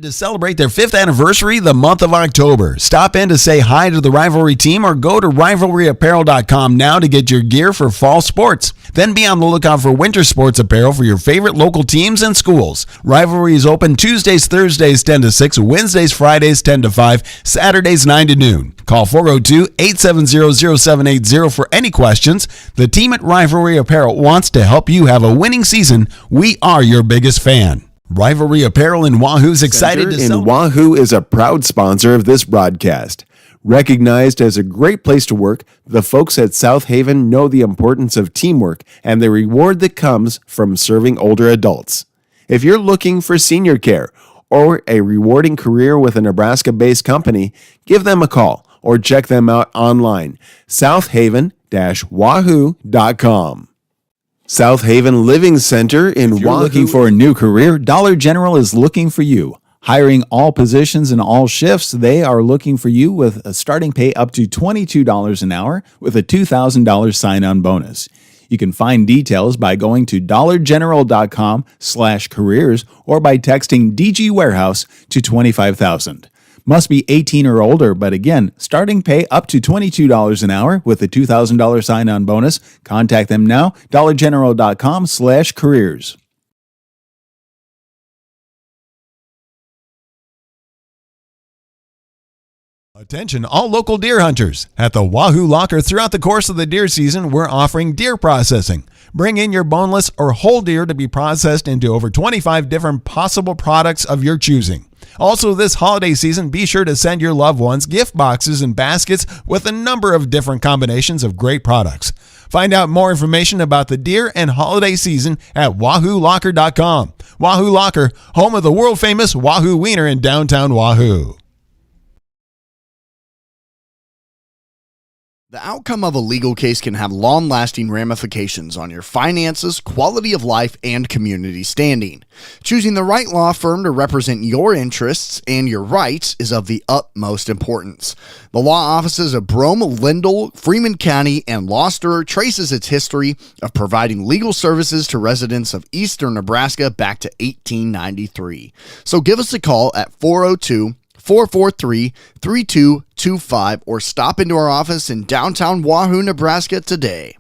To celebrate their 5th anniversary the month of October. Stop in to say hi to the Rivalry team or go to rivalryapparel.com now to get your gear for fall sports. Then be on the lookout for winter sports apparel for your favorite local teams and schools. Rivalry is open Tuesdays, Thursdays 10 to 6, Wednesdays, Fridays 10 to 5, Saturdays 9 to noon. Call 402-870-0780 for any questions. The team at Rivalry Apparel wants to help you have a winning season. We are your biggest fan. Rivalry Apparel and Wahoo's excited to Center in celebrate. Wahoo is a proud sponsor of this broadcast. Recognized as a great place to work, the folks at South Haven know the importance of teamwork and the reward that comes from serving older adults. If you're looking for senior care or a rewarding career with a Nebraska-based company, give them a call or check them out online, southaven-wahoo.com. South Haven Living Center in If you're Wahoo. looking for a new career, Dollar General is looking for you. Hiring all positions and all shifts, they are looking for you with a starting pay up to $22 an hour with a $2,000 sign-on bonus. You can find details by going to dollargeneral.com/careers or by texting DG Warehouse to 25,000. Must be 18 or older, but again, starting pay up to $22 an hour with a $2,000 sign-on bonus. Contact them now, dollargeneral.com/careers. Attention all local deer hunters. At the Wahoo Locker throughout the course of the deer season, we're offering deer processing. Bring in your boneless or whole deer to be processed into over 25 different possible products of your choosing. Also, this holiday season, be sure to send your loved ones gift boxes and baskets with a number of different combinations of great products. Find out more information about the deer and holiday season at wahoolocker.com. Wahoo Locker, home of the world-famous Wahoo Wiener in downtown Wahoo. The outcome of a legal case can have long-lasting ramifications on your finances, quality of life, and community standing. Choosing the right law firm to represent your interests and your rights is of the utmost importance. The law offices of Brome, Lindell, Freeman County, and Gloucester traces its history of providing legal services to residents of eastern Nebraska back to 1893. So give us a call at 402-443-3225 or stop into our office in downtown Wahoo, Nebraska today.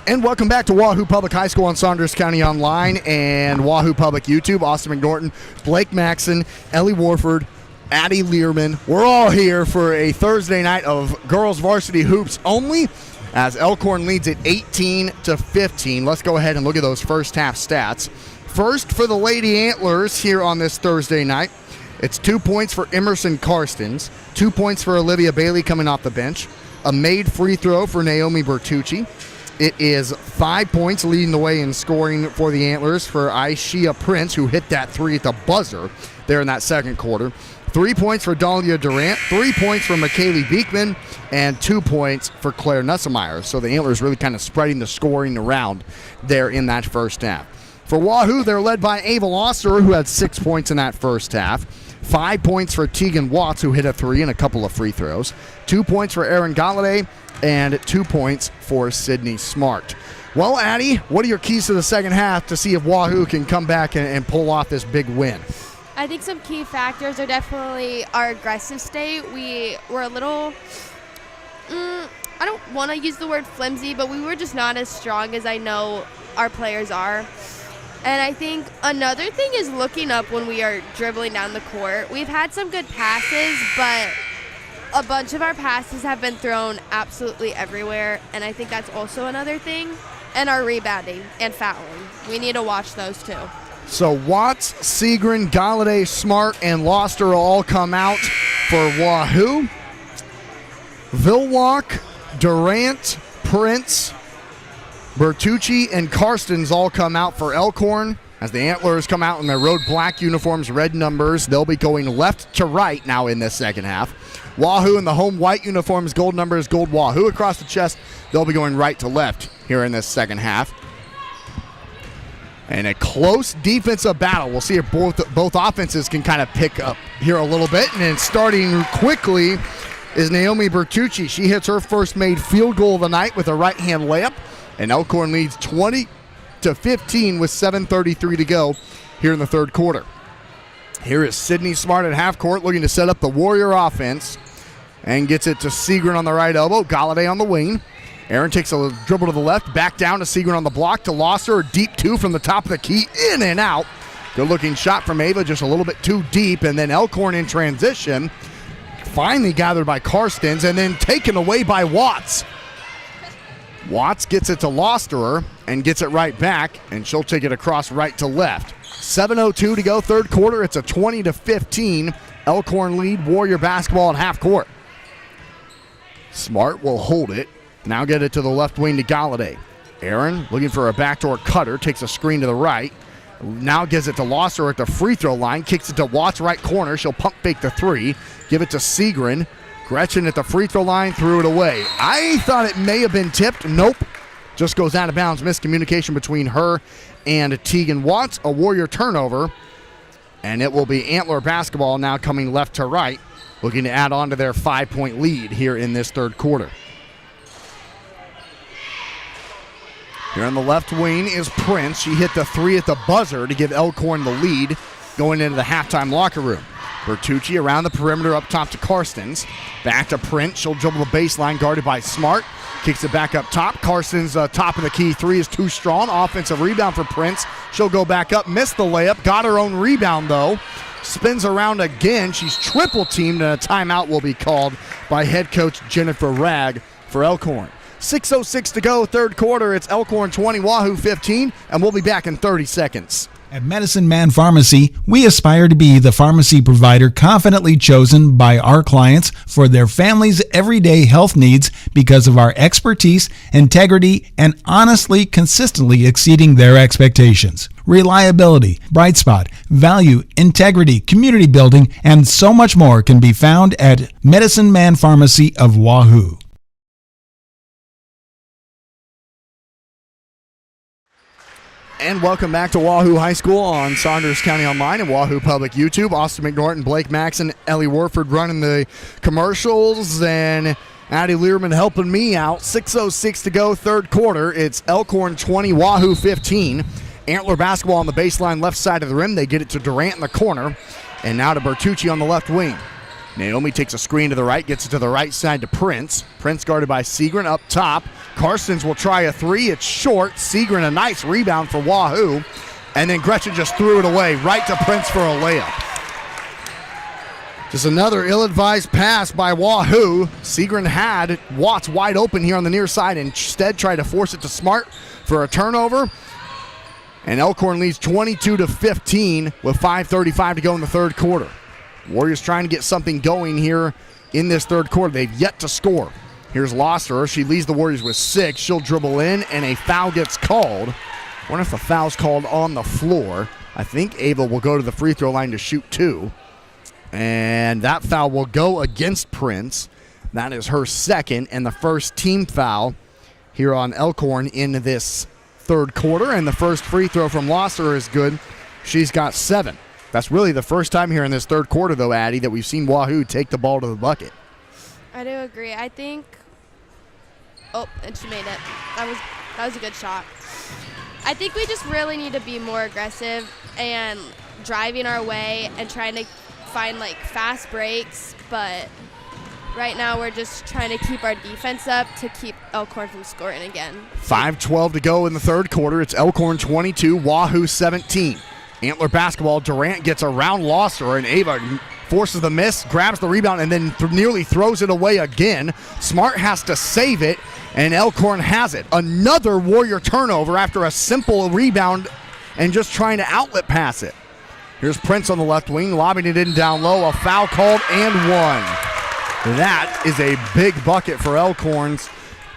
And welcome back to Wahoo Public High School on Saunders County Online and Wahoo Public YouTube. Austin McNorton, Blake Maxson, Ellie Warford, Addie Learman. We're all here for a Thursday night of girls varsity hoops only, as Elkorn leads at 18-15. Let's go ahead and look at those first half stats. First for the Lady Antlers here on this Thursday night, it's 2 points for Emerson Karstens, 2 points for Olivia Bailey coming off the bench, a made free throw for Naomi Bertucci. It is 5 points leading the way in scoring for the Antlers for Aishia Prince, who hit that three at the buzzer there in that second quarter. 3 points for Dahlia Durant, 3 points for McKaylee Beekman, and 2 points for Claire Nusselmeyer. So the Antlers really kind of spreading the scoring around there in that first half. For Wahoo, they're led by Ava Loster, who had 6 points in that first half. 5 points for Tegan Watts, who hit a three and a couple of free throws. 2 points for Erin Galladay, and 2 points for Sydney Smart. Well, Addie, what are your keys to the second half to see if Wahoo can come back and pull off this big win? I think some key factors are definitely our aggressive state. We were a little, I don't want to use the word flimsy, but we were just not as strong as I know our players are. And I think another thing is looking up when we are dribbling down the court. We've had some good passes, but a bunch of our passes have been thrown absolutely everywhere, and I think that's also another thing. And our rebounding and fouling. We need to watch those too. So Watts, Segrin, Galladay, Smart, and Loster will all come out for Wahoo. Vilwalk, Durant, Prince, Bertucci, and Karstens all come out for Elkorn. As the Antlers come out in their road black uniforms, red numbers, they'll be going left to right now in this second half. Wahoo in the home white uniforms, gold numbers, gold Wahoo across the chest. They'll be going right to left here in this second half. And a close defensive battle. We'll see if both offenses can kind of pick up here a little bit. And then starting quickly is Naomi Bertucci. She hits her first made field goal of the night with a right-hand layup. And Elkorn leads 20-15 with 7:33 to go here in the third quarter. Here is Sydney Smart at half court looking to set up the Warrior offense and gets it to Segrin on the right elbow, Galladay on the wing. Aaron takes a dribble to the left, back down to Segrin on the block, to Loster, deep two from the top of the key, in and out. Good looking shot from Ava, just a little bit too deep, and then Elkorn in transition finally gathered by Karstens and then taken away by Watts. Watts gets it to Losterer and gets it right back, and she'll take it across right to left. 7:02 to go, third quarter. It's a 20-15 Elkorn lead, Warrior basketball at half court. Smart will hold it. Now get it to the left wing to Galladay. Aaron looking for a backdoor cutter, takes a screen to the right. Now gives it to Losterer at the free throw line, kicks it to Watts right corner. She'll pump fake the three, give it to Segrin. Gretchen at the free throw line, threw it away. I thought it may have been tipped. Nope. Just goes out of bounds. Miscommunication between her and Tegan Watts. A Warrior turnover. And it will be Antler basketball now coming left to right, looking to add on to their 5-point lead here in this third quarter. Here on the left wing is Prince. She hit the three at the buzzer to give Elkorn the lead going into the halftime locker room. Bertucci around the perimeter up top to Karstens. Back to Prince. She'll dribble the baseline guarded by Smart. Kicks it back up top. Karstens' top of the key three is too strong. Offensive rebound for Prince. She'll go back up. Missed the layup. Got her own rebound though. Spins around again. She's triple teamed, and a timeout will be called by head coach Jennifer Ragg for Elkorn. 6:06 to go, third quarter. It's Elkorn 20, Wahoo 15, and we'll be back in 30 seconds. At Medicine Man Pharmacy, we aspire to be the pharmacy provider confidently chosen by our clients for their family's everyday health needs because of our expertise, integrity, and honestly, consistently exceeding their expectations. Reliability, bright spot, value, integrity, community building, and so much more can be found at Medicine Man Pharmacy of Wahoo. And welcome back to Wahoo High School on Saunders County Online and Wahoo Public YouTube. Austin McNorton, Blake Maxon, Ellie Warford running the commercials, and Addie Learman helping me out. 6:06 to go, third quarter. It's Elkorn 20, Wahoo 15. Antler basketball on the baseline left side of the rim. They get it to Durant in the corner, and now to Bertucci on the left wing. Naomi takes a screen to the right, gets it to the right side to Prince. Prince guarded by Segrin up top. Karstens will try a three. It's short. Segrin a nice rebound for Wahoo. And then Gretchen just threw it away right to Prince for a layup. Just another ill-advised pass by Wahoo. Segrin had Watts wide open here on the near side and instead tried to force it to Smart for a turnover. And Elkorn leads 22-15 with 5:35 to go in the third quarter. Warriors trying to get something going here in this third quarter. They've yet to score. Here's Losterer. She leads the Warriors with 6. She'll dribble in, and a foul gets called. I wonder if the foul's called on the floor. I think Ava will go to the free throw line to shoot 2. And that foul will go against Prince. That is her second and the first team foul here on Elkorn in this third quarter. And the first free throw from Losterer is good. She's got 7. That's really the first time here in this third quarter, though, Addie, that we've seen Wahoo take the ball to the bucket. I do agree. I think. Oh, and she made it. That was a good shot. I think we just really need to be more aggressive and driving our way and trying to find like fast breaks. But right now we're just trying to keep our defense up to keep Elkorn from scoring again. 5:12 to go in the third quarter. It's Elkorn 22, Wahoo 17. Antler basketball. Durant gets around Losterer, and Ava forces the miss, grabs the rebound, and then nearly throws it away again. Smart has to save it, and Elkorn has it. Another Warrior turnover after a simple rebound and just trying to outlet pass it. Here's Prince on the left wing, lobbing it in down low. A foul called and one. That is a big bucket for Elkorn's.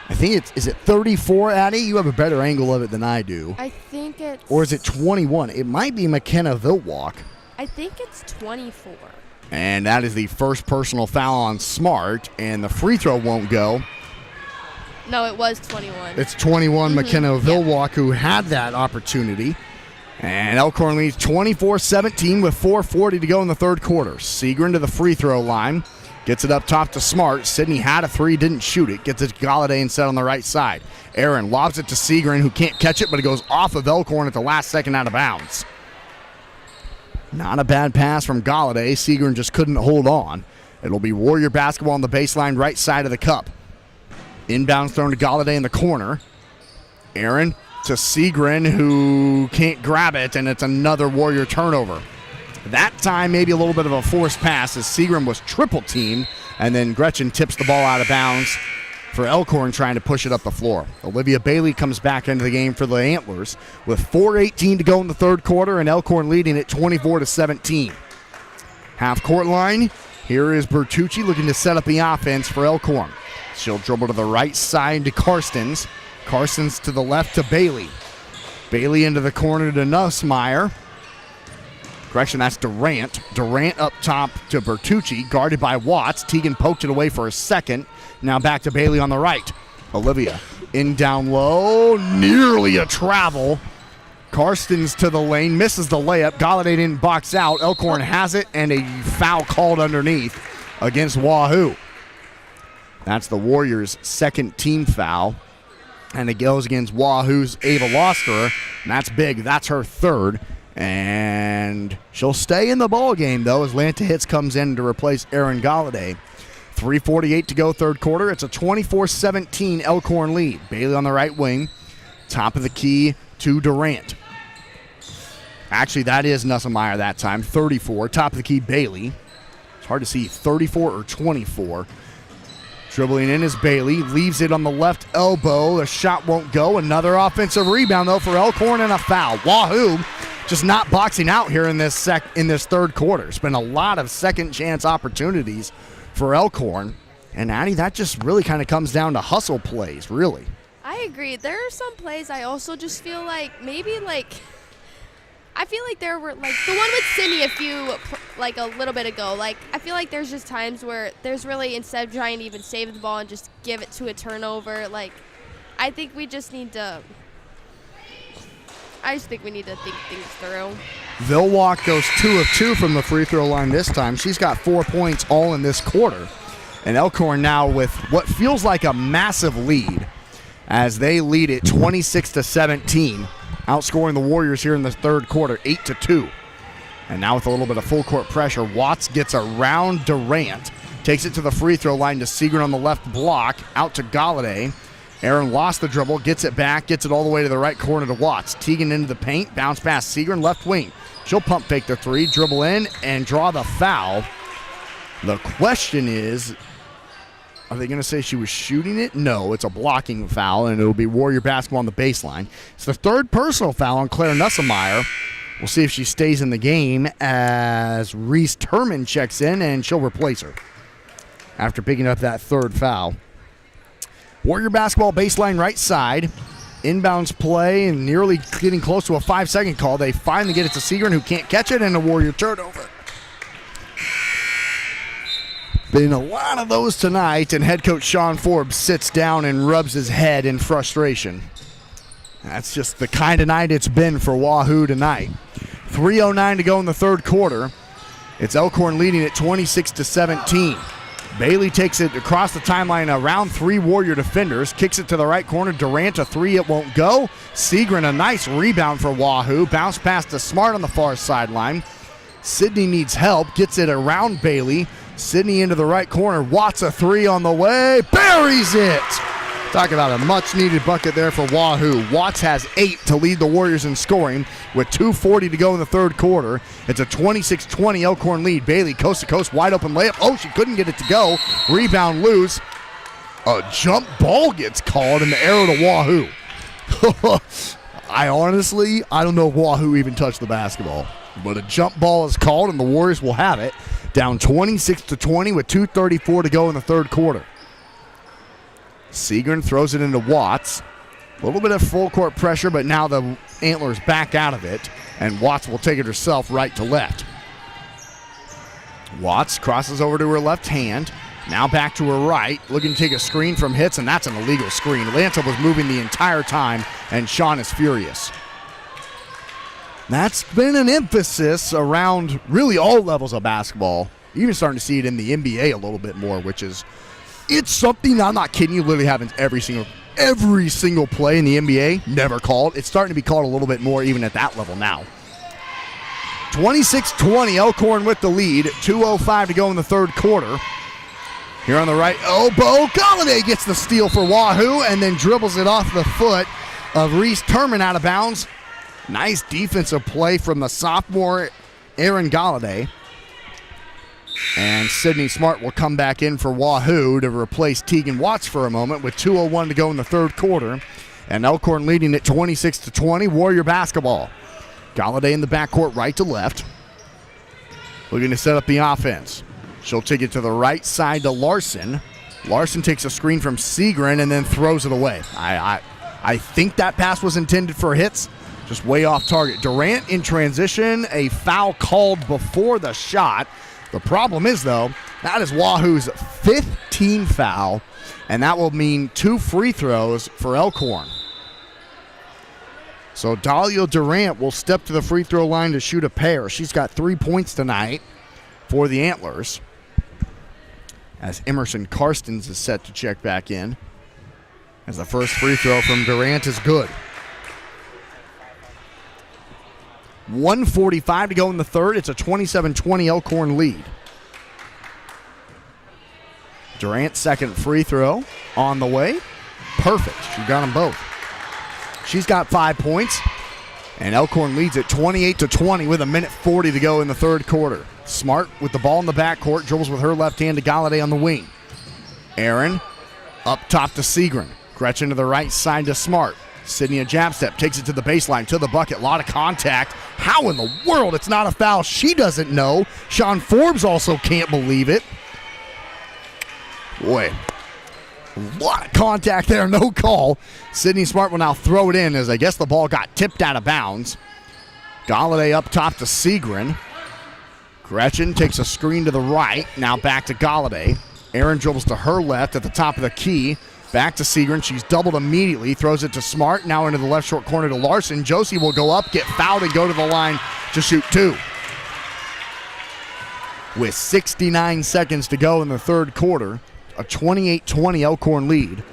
I think is it 34, Addie? You have a better angle of it than I do. I think it's... Or is it 21? It might be McKenna Vilwalk. I think it's 24. And that is the first personal foul on Smart, and the free throw won't go. No, it was 21. It's 21, McKenna Vilwalk, who had that opportunity. And Elkorn leads 24-17 with 4:40 to go in the third quarter. Segrin to the free throw line. Gets it up top to Smart. Sydney had a three, didn't shoot it. Gets it to Galladay and set on the right side. Aaron lobs it to Segrin, who can't catch it, but it goes off of Elkorn at the last second out of bounds. Not a bad pass from Galladay. Segrin just couldn't hold on. It'll be Warrior basketball on the baseline right side of the cup. Inbounds thrown to Galladay in the corner. Aaron to Segrin, who can't grab it, and it's another Warrior turnover. That time, maybe a little bit of a forced pass as Seagram was triple teamed, and then Gretchen tips the ball out of bounds for Elkorn trying to push it up the floor. Olivia Bailey comes back into the game for the Antlers with 4:18 to go in the third quarter, and Elkorn leading it 24-17. Half court line. Here is Bertucci looking to set up the offense for Elkorn. She'll dribble to the right side to Karstens. Karstens to the left to Bailey. Bailey into the corner to Nussmeyer. Correction, that's Durant. Durant up top to Bertucci, guarded by Watts. Teagan poked it away for a second. Now back to Bailey on the right. Olivia in down low, nearly a travel. Karstens to the lane, misses the layup. Galladay didn't box out. Elkorn has it, and a foul called underneath against Wahoo. That's the Warriors' second team foul, and it goes against Wahoo's Ava Losterer, and that's big. That's her third, and she'll stay in the ball game, though, as Lanta Hitz comes in to replace Erin Galladay. 3:48 to go third quarter. It's a 24-17 Elkorn lead. Bailey on the right wing, top of the key to Durant. Actually, that is Nussmeyer that time, 34. Top of the key, Bailey. It's hard to see, 34 or 24. Dribbling in is Bailey, leaves it on the left elbow. The shot won't go. Another offensive rebound, though, for Elkorn, and a foul. Wahoo just not boxing out here in this third quarter. It's been a lot of second-chance opportunities for Elkorn. And, Addie, that just really kind of comes down to hustle plays, really. I agree. There are some plays I also just feel like I feel like there were, like, the one with Sydney a little bit ago. Like, I feel like there's just times where there's really, instead of trying to even save the ball and just give it to a turnover, like, I think we just need to think things through. Vilwalk goes 2 of 2 from the free throw line this time. She's got 4 points all in this quarter. And Elkorn now with what feels like a massive lead as they lead it 26-17. Outscoring the Warriors here in the third quarter, 8-2. And now with a little bit of full court pressure, Watts gets around Durant, takes it to the free throw line to Seagren on the left block, out to Galladay. Aaron lost the dribble, gets it back, gets it all the way to the right corner to Watts. Teagan into the paint, bounce pass Seagren, left wing. She'll pump fake the three, dribble in, and draw the foul. The question is, are they going to say she was shooting it? No, it's a blocking foul, and it'll be Warrior basketball on the baseline. It's the third personal foul on Claire Nussmeyer. We'll see if she stays in the game as Reese Turman checks in, and she'll replace her after picking up that third foul. Warrior basketball baseline right side. Inbounds play and nearly getting close to a 5-second call. They finally get it to Seagren, who can't catch it, and a Warrior turnover. Been a lot of those tonight, and head coach Sean Forbes sits down and rubs his head in frustration. That's just the kind of night it's been for Wahoo tonight. 3:09 to go in the third quarter. It's Elkorn leading at 26-17. Bailey takes it across the timeline around 3 Warrior defenders, kicks it to the right corner. Durant a 3, it won't go. Seagren a nice rebound for Wahoo. Bounce pass to Smart on the far sideline. Sydney needs help, gets it around Bailey. Sydney into the right corner. Watts a 3 on the way. Buries it. Talk about a much-needed bucket there for Wahoo. Watts has 8 to lead the Warriors in scoring with 2:40 to go in the third quarter. It's a 26-20 Elkorn lead. Bailey coast-to-coast wide-open layup. Oh, she couldn't get it to go. Rebound loose. A jump ball gets called in the arrow to Wahoo. I don't know if Wahoo even touched the basketball. But a jump ball is called, and the Warriors will have it. Down 26-20 with 2:34 to go in the third quarter. Seagren throws it into Watts. A little bit of full court pressure, but now the Antlers back out of it, and Watts will take it herself right to left. Watts crosses over to her left hand. Now back to her right, looking to take a screen from Hitz, and that's an illegal screen. Lanta was moving the entire time, and Sean is furious. That's been an emphasis around really all levels of basketball. You're even starting to see it in the NBA a little bit more, which is, it's something, I'm not kidding you, literally happens every single play in the NBA, never called. It's starting to be called a little bit more even at that level now. 26-20, Elkorn with the lead. 2:05 to go in the third quarter. Here on the right elbow, Galladay gets the steal for Wahoo and then dribbles it off the foot of Reese Turman out of bounds. Nice defensive play from the sophomore Aaron Galladay. And Sydney Smart will come back in for Wahoo to replace Tegan Watts for a moment with 2:01 to go in the third quarter. And Elkorn leading at 26-20, Warrior basketball. Galladay in the backcourt right to left. Looking to set up the offense. She'll take it to the right side to Larson. Larson takes a screen from Segrin and then throws it away. I think that pass was intended for hits. Just way off target. Durant in transition. A foul called before the shot. The problem is, though, that is Wahoo's 5th team foul, and that will mean 2 free throws for Elkorn. So Dahlia Durant will step to the free throw line to shoot a pair. She's got 3 points tonight for the Antlers. As Emerson Karstens is set to check back in. As the first free throw from Durant is good. 1:45 to go in the third. It's a 27-20 Elkorn lead. Durant's second free throw on the way. Perfect. She got them both. She's got 5 points. And Elkorn leads at 28-20 with 1:40 to go in the third quarter. Smart with the ball in the backcourt. Dribbles with her left hand to Galladay on the wing. Aaron up top to Segrin. Gretchen to the right side to Smart. Sydney a jab step, takes it to the baseline, to the bucket. A lot of contact. How in the world it's not a foul? She doesn't know. Sean Forbes also can't believe it. Boy, a lot of contact there, no call. Sydney Smart will now throw it in as I guess the ball got tipped out of bounds. Galladay up top to Segrin. Gretchen takes a screen to the right, now back to Galladay. Aaron dribbles to her left at the top of the key. Back to Segrin. She's doubled immediately. Throws it to Smart. Now into the left short corner to Larson. Josie will go up, get fouled, and go to the line to shoot 2. With 69 seconds to go in the third quarter, a 28-20 Elkorn lead.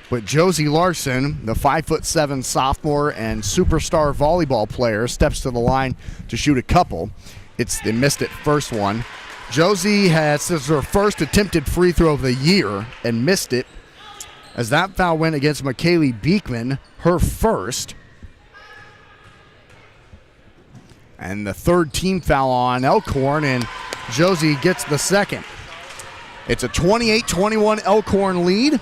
But Josie Larson, the 5'7" sophomore and superstar volleyball player, steps to the line to shoot a couple. They missed it first one. Josie this is her first attempted free throw of the year and missed it. As that foul went against McKaylee Beekman, her first. And the third team foul on Elkorn, and Josie gets the second. It's a 28-21 Elkorn lead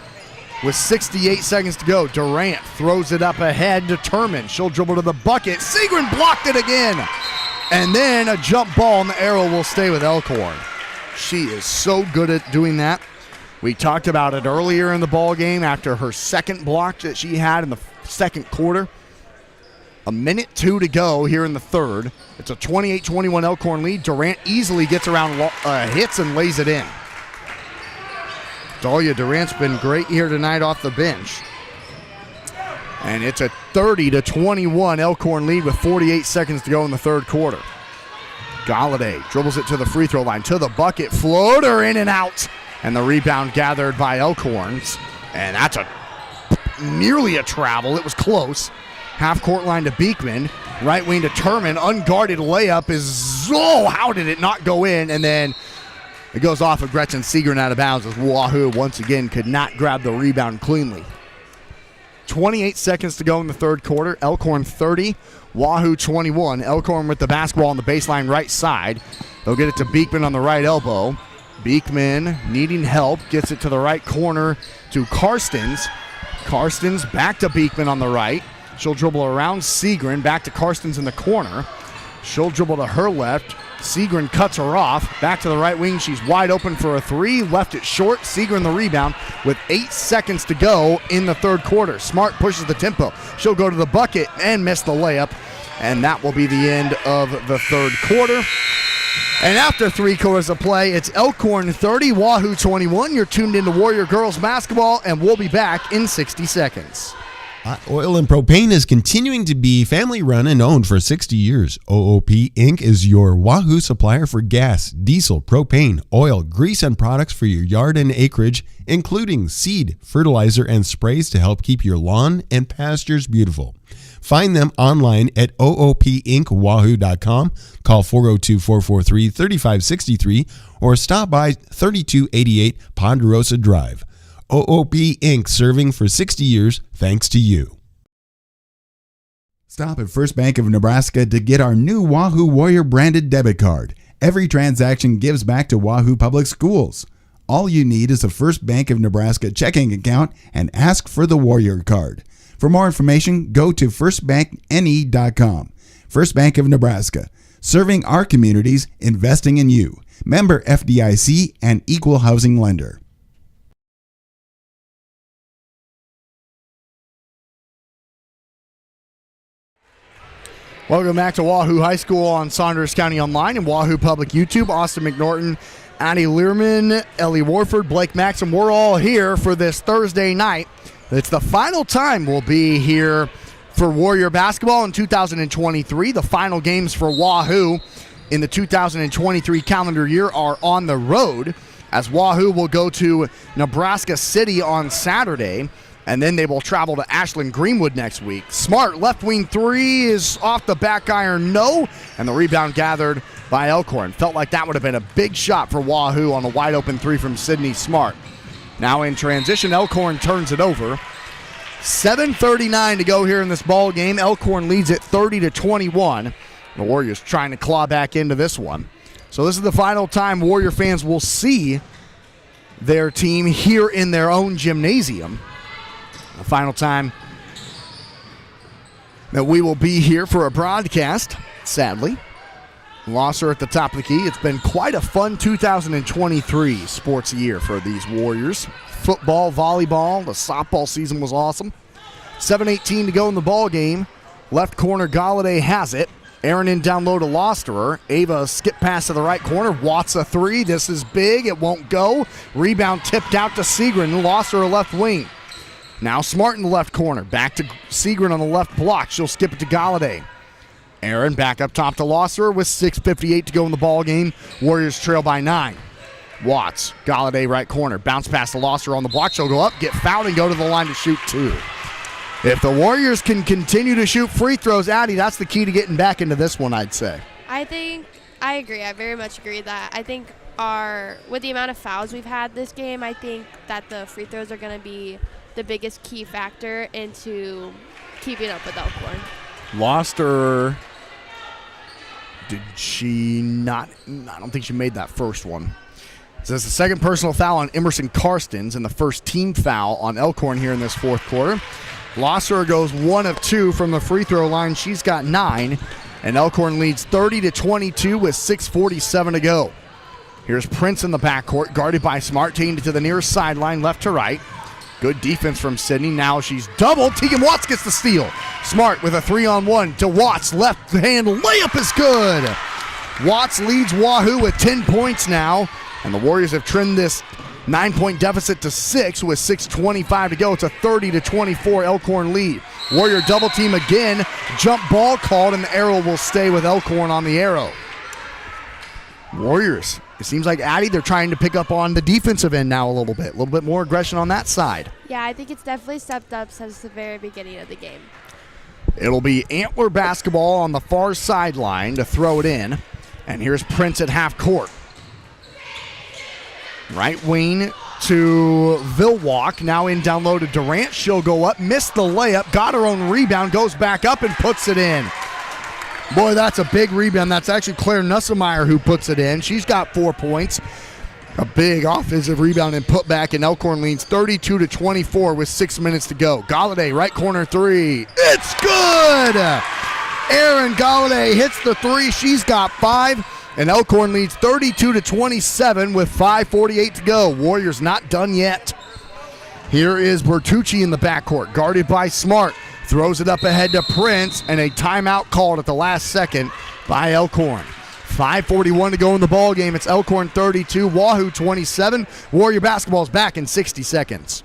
with 68 seconds to go. Durant throws it up ahead, determined. She'll dribble to the bucket. Segrin blocked it again. And then a jump ball, and the arrow will stay with Elkorn. She is so good at doing that. We talked about it earlier in the ball game after her second block that she had in the second quarter. 1:02 to go here in the third. It's a 28-21 Elkorn lead. Durant easily gets around hits and lays it in. Dahlia Durant's been great here tonight off the bench. And it's a 30-21 Elkorn lead with 48 seconds to go in the third quarter. Galladay dribbles it to the free throw line, to the bucket, floater in and out. And the rebound gathered by Elkorns. And that's nearly a travel. It was close. Half court line to Beekman. Right wing to Turman. Unguarded layup is, how did it not go in? And then it goes off of Gretchen Segrin out of bounds as Wahoo once again could not grab the rebound cleanly. 28 seconds to go in the third quarter. Elkorn 30, Wahoo 21. Elkorn with the basketball on the baseline right side. They'll get it to Beekman on the right elbow. Beekman needing help, gets it to the right corner to Karstens. Karstens back to Beekman on the right. She'll dribble around Segrin, back to Karstens in the corner. She'll dribble to her left. Segrin cuts her off. Back to the right wing. She's wide open for a three. Left it short. Segrin the rebound with 8 seconds to go in the third quarter. Smart pushes the tempo. She'll go to the bucket and miss the layup. And that will be the end of the third quarter. And after 3 quarters of play, it's Elkorn 30, Wahoo 21. You're tuned into Warrior Girls Basketball, and we'll be back in 60 seconds. Oil and Propane is continuing to be family run and owned for 60 years. OOP Inc. is your Wahoo supplier for gas, diesel, propane, oil, grease, and products for your yard and acreage, including seed, fertilizer, and sprays to help keep your lawn and pastures beautiful. Find them online at oopinkwahoo.com, call 402-443-3563, or stop by 3288 Ponderosa Drive. OOP Inc., serving for 60 years thanks to you. Stop at First Bank of Nebraska to get our new Wahoo Warrior branded debit card. Every transaction gives back to Wahoo Public Schools. All you need is a First Bank of Nebraska checking account and ask for the Warrior card. For more information, go to firstbankne.com. First Bank of Nebraska, serving our communities, investing in you. Member FDIC and equal housing lender. Welcome back to Wahoo High School on Saunders County Online and Wahoo Public YouTube. Austin McNorton, Addie Learman, Ellie Warford, Blake Maxim. We're all here for this Thursday night. It's the final time we'll be here for Warrior basketball in 2023. The final games for Wahoo in the 2023 calendar year are on the road, as Wahoo will go to Nebraska City on Saturday, and then they will travel to Ashland Greenwood next week. Smart left wing three is off the back iron, no, and the rebound gathered by Elkorn. Felt like that would have been a big shot for Wahoo on a wide open three from Sydney Smart. Now in transition, Elkorn turns it over. 7:39 to go here in this ball game. Elkorn leads it 30-21. The Warriors trying to claw back into this one. So this is the final time Warrior fans will see their team here in their own gymnasium. The final time that we will be here for a broadcast, sadly. Losser at the top of the key. It's been quite a fun 2023 sports year for these Warriors. Football, volleyball, the softball season was awesome. 7:18 to go in the ball game. Left corner, Galladay has it. Aaron in down low to Losterer. Ava skip pass to the right corner. Watts a three. This is big. It won't go. Rebound tipped out to Segrin. Losterer left wing. Now Smart in the left corner. Back to Segrin on the left block. She'll skip it to Galladay. Aaron back up top to Losterer with 6:58 to go in the ball game. Warriors trail by 9. Watts, Galladay right corner. Bounce pass to Losterer on the block. She'll go up, get fouled, and go to the line to shoot 2. If the Warriors can continue to shoot free throws, Addie, that's the key to getting back into this one, I'd say. I agree. I very much agree with that. I think with the amount of fouls we've had this game, I think that the free throws are going to be the biggest key factor into keeping up with Elkorn. Losterer, did she not? I don't think she made that first one. So it's the second personal foul on Emerson Karstens and the first team foul on Elkorn here in this fourth quarter. Losterer goes 1 of 2 from the free throw line. She's got 9, and Elkorn leads 30-22 with 6:47 to go. Here's Prince in the backcourt, guarded by Smart, taking it to the nearest sideline, left to right. Good defense from Sydney. Now she's doubled. Tegan Watts gets the steal. Smart with a 3-on-1 to Watts. Left hand layup is good. Watts leads Wahoo with 10 points now, and the Warriors have trimmed this 9-point deficit to 6 with 6:25 to go. It's a 30-24 Elkorn lead. Warrior double team again. Jump ball called, and the arrow will stay with Elkorn on the arrow. Warriors, it seems like, Addie, they're trying to pick up on the defensive end now a little bit more aggression on that side. Yeah, I think it's definitely stepped up since the very beginning of the game. It'll be Antler basketball on the far sideline to throw it in. And here's Prince at half court. Right wing to Vilwalk. Now in down low to Durant. She'll go up, missed the layup, got her own rebound, goes back up and puts it in. Boy, that's a big rebound. That's actually Claire Nusselmeyer who puts it in. She's got 4 points. A big offensive rebound and put back, and Elkorn leads 32-24 with 6 minutes to go. Galladay, right corner three. It's good! Erin Galladay hits the three. She's got 5, and Elkorn leads 32-27 with 5:48 to go. Warriors not done yet. Here is Bertucci in the backcourt, guarded by Smart. Throws it up ahead to Prince, and a timeout called at the last second by Elkorn. 5:41 to go in the ball game. It's Elkorn 32, Wahoo 27. Warrior basketball is back in 60 seconds.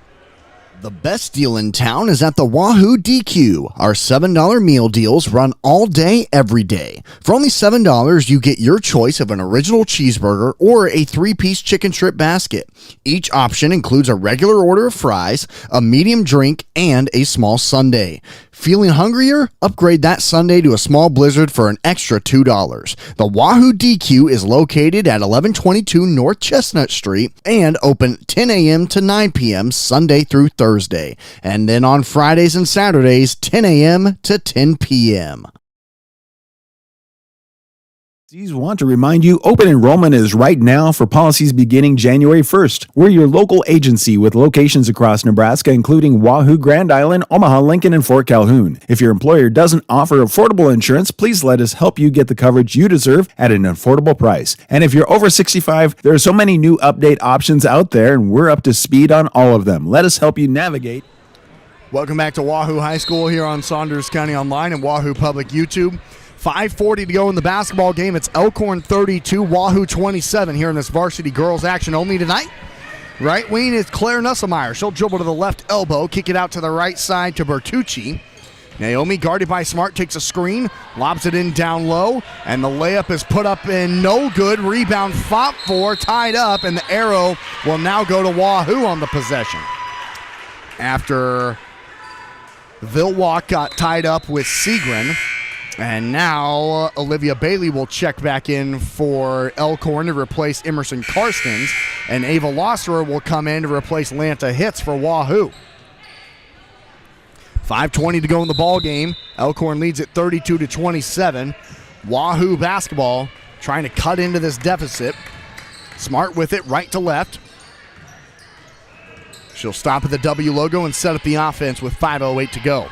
The best deal in town is at the Wahoo DQ. Our $7 meal deals run all day, every day. For only $7, you get your choice of an original cheeseburger or a 3-piece chicken strip basket. Each option includes a regular order of fries, a medium drink, and a small sundae. Feeling hungrier? Upgrade that sundae to a small blizzard for an extra $2. The Wahoo DQ is located at 1122 North Chestnut Street and open 10 a.m. to 9 p.m. Sunday through Thursday. Thursday. And then on Fridays and Saturdays, 10 a.m. to 10 p.m. Policies want to remind you open enrollment is right now for policies beginning January 1st. We're your local agency with locations across Nebraska, including Wahoo, Grand Island, Omaha, Lincoln, and Fort Calhoun. If your employer doesn't offer affordable insurance, please let us help you get the coverage you deserve at an affordable price. And if you're over 65, there are so many new update options out there, and we're up to speed on all of them. Let us help you navigate. Welcome back to Wahoo High School here on Saunders County Online and Wahoo Public YouTube. 5:40 to go in the basketball game. It's Elkorn 32, Wahoo 27 here in this varsity girls action only tonight. Right wing is Claire Nusselmeyer. She'll dribble to the left elbow, kick it out to the right side to Bertucci. Naomi, guarded by Smart, takes a screen, lobs it in down low, and the layup is put up in no good. Rebound fought for, tied up, and the arrow will now go to Wahoo on the possession. After Vilwalk got tied up with Segrin. And now Olivia Bailey will check back in for Elkorn to replace Emerson Karstens. And Ava Losserer will come in to replace Lanta Hitz for Wahoo. 5:20 to go in the ball game. Elkorn leads at 32-27. Wahoo basketball trying to cut into this deficit. Smart with it, right to left. She'll stop at the W logo and set up the offense with 5:08 to go.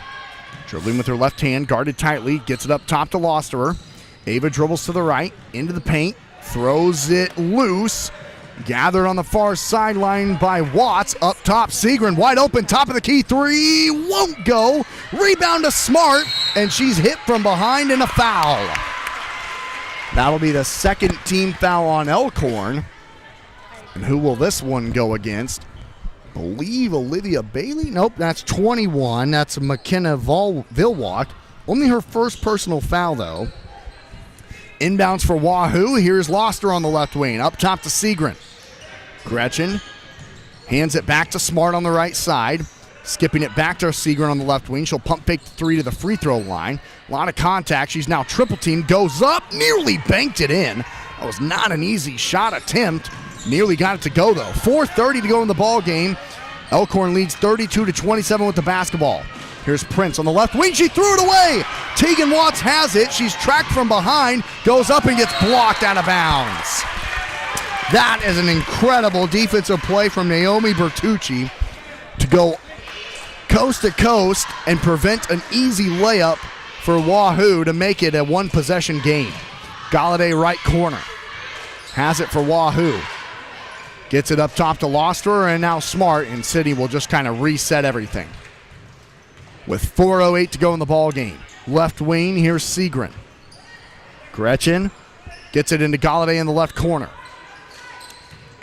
Dribbling with her left hand, guarded tightly, gets it up top to Losterer. Ava dribbles to the right, into the paint, throws it loose. Gathered on the far sideline by Watts. Up top, Segrin wide open, top of the key, three, won't go. Rebound to Smart, and she's hit from behind and a foul. That'll be the second team foul on Elkorn. And who will this one go against? Believe Olivia Bailey? Nope, that's 21. That's McKenna Vilwalk. Only her first personal foul, though. Inbounds for Wahoo. Here's Loster on the left wing. Up top to Segrin. Gretchen hands it back to Smart on the right side. Skipping it back to Segrin on the left wing. She'll pump fake the three to the free throw line. A lot of contact. She's now triple teamed. Goes up. Nearly banked it in. That was not an easy shot attempt. Nearly got it to go, though. 4:30 to go in the ball game. Elkorn leads 32-27 with the basketball. Here's Prince on the left wing. She threw it away. Tegan Watts has it. She's tracked from behind. Goes up and gets blocked out of bounds. That is an incredible defensive play from Naomi Bertucci to go coast to coast and prevent an easy layup for Wahoo to make it a one-possession game. Galladay right corner. Has it for Wahoo. Gets it up top to Loster, and now Smart, and City will just kind of reset everything. With 4:08 to go in the ball game. Left wing, here's Segrin. Gretchen gets it into Galladay in the left corner.